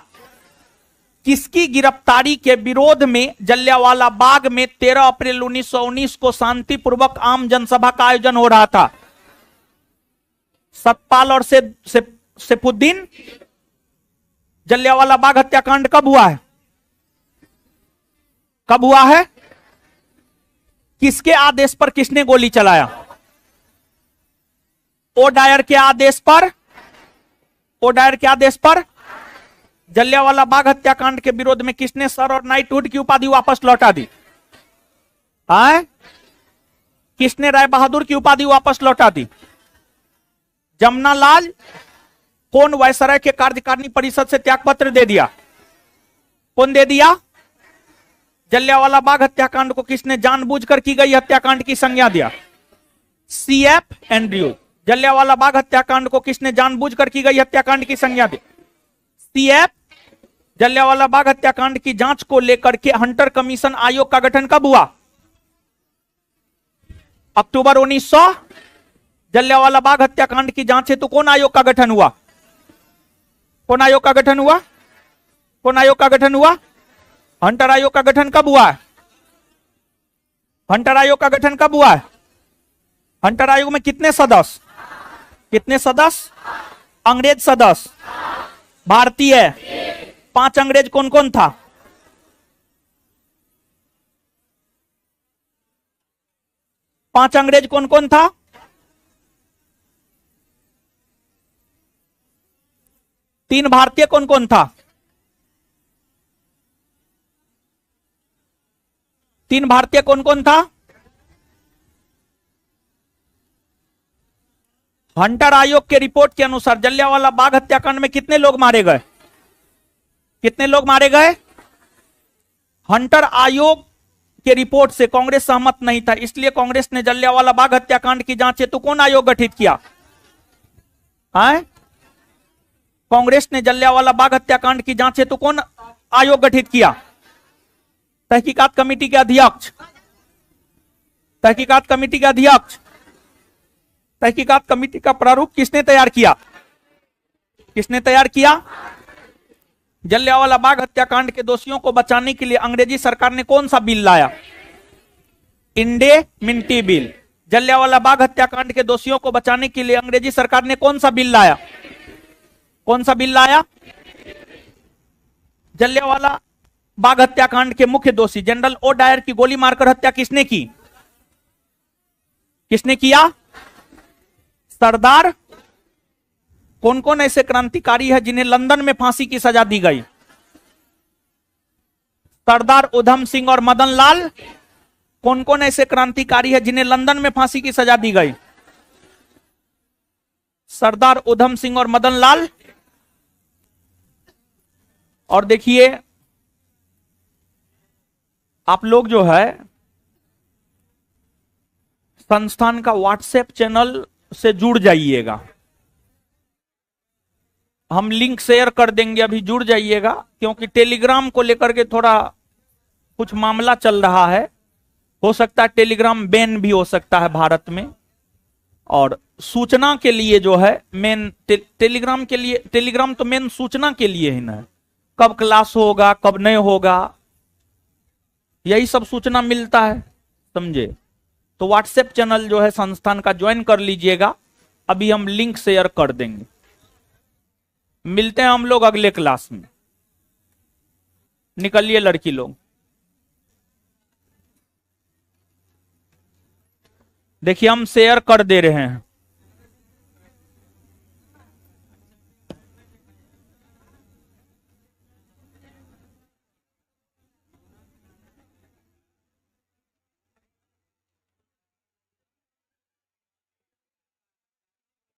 किसकी गिरफ्तारी के विरोध में जलियांवाला बाग में 13 अप्रैल 1919 को शांतिपूर्वक आम जनसभा का आयोजन हो रहा था? सतपाल और सैफुद्दीन। जलियांवाला बाग हत्याकांड कब हुआ है? कब हुआ है? किसके आदेश पर किसने गोली चलाया? ओडायर के आदेश पर। ओडायर के आदेश पर। जलियांवाला बाग हत्याकांड के विरोध में किसने सर और नाइटहुड की उपाधि वापस लौटा दी? किसने राय बहादुर की उपाधि वापस लौटा दी? जमनालाल। कौन वायसराय के कार्यकारिणी परिषद से त्यागपत्र दे दिया? कौन दे दिया? जलियांवाला बाग हत्याकांड को किसने जानबूझकर की गई हत्याकांड की संज्ञा दिया? CF Andrews. जलियांवाला बाग हत्याकांड को किसने जानबूझकर की गई हत्याकांड की संज्ञा दी? CF। जलियांवाला बाग हत्याकांड की जांच को लेकर के हंटर कमीशन आयोग का गठन कब हुआ? अक्टूबर 1900। जलियांवाला बाग हत्याकांड की जांच हेतु कौन आयोग का गठन हुआ? कौन आयोग का गठन हुआ? कौन आयोग का गठन हुआ? हंटर आयोग का गठन कब हुआ है? हंटर आयोग का गठन कब हुआ है? हंटर आयोग में कितने सदस्य? कितने सदस्य? अंग्रेज सदस्य, भारतीय। 5 अंग्रेज कौन कौन था? पांच अंग्रेज कौन कौन था? तीन भारतीय कौन कौन था? तीन भारतीय कौन कौन था? हंटर आयोग के रिपोर्ट के अनुसार जलियांवाला बाग हत्याकांड में कितने लोग मारे गए? कितने लोग मारे गए? हंटर आयोग के रिपोर्ट से कांग्रेस सहमत नहीं था, इसलिए कांग्रेस ने जलियांवाला बाग हत्याकांड की जांच हेतु कौन आयोग गठित किया? कांग्रेस ने जलियांवाला बाग हत्याकांड की जांच हेतु कौन आयोग गठित किया? तहकीकात कमेटी के अध्यक्ष। तहकीकात कमेटी के अध्यक्ष। तहकीकात कमेटी का प्रारूप किसने तैयार किया? किसने तैयार किया? जलियांवाला बाग हत्याकांड के दोषियों को बचाने के लिए अंग्रेजी सरकार ने कौन सा बिल लाया? Indemnity bill. जलियांवाला बाग हत्याकांड के दोषियों को बचाने के लिए अंग्रेजी सरकार ने कौन सा बिल लाया? कौन सा बिल लाया? जलियांवाला बाग हत्याकांड के मुख्य दोषी जनरल ओडायर की गोली मारकर हत्या किसने की? किसने किया? सरदार। कौन कौन ऐसे क्रांतिकारी है जिन्हें लंदन में फांसी की सजा दी गई? सरदार उधम सिंह और मदन लाल। कौन कौन ऐसे क्रांतिकारी है जिन्हें लंदन में फांसी की सजा दी गई? सरदार उधम सिंह और मदन लाल। और देखिए आप लोग जो है संस्थान का व्हाट्सएप चैनल से जुड़ जाइएगा, हम लिंक शेयर कर देंगे, अभी जुड़ जाइएगा, क्योंकि टेलीग्राम को लेकर के थोड़ा कुछ मामला चल रहा है। हो सकता है टेलीग्राम बैन भी हो सकता है भारत में। और सूचना के लिए जो है मेन टेलीग्राम के लिए, टेलीग्राम तो मेन सूचना के लिए ही ना, कब क्लास होगा कब नहीं होगा यही सब सूचना मिलता है, समझे। तो व्हाट्सएप चैनल जो है संस्थान का ज्वाइन कर लीजिएगा, अभी हम लिंक शेयर कर देंगे। मिलते हैं हम लोग अगले क्लास में। निकलिए लड़की लोग। देखिए हम शेयर कर दे रहे हैं।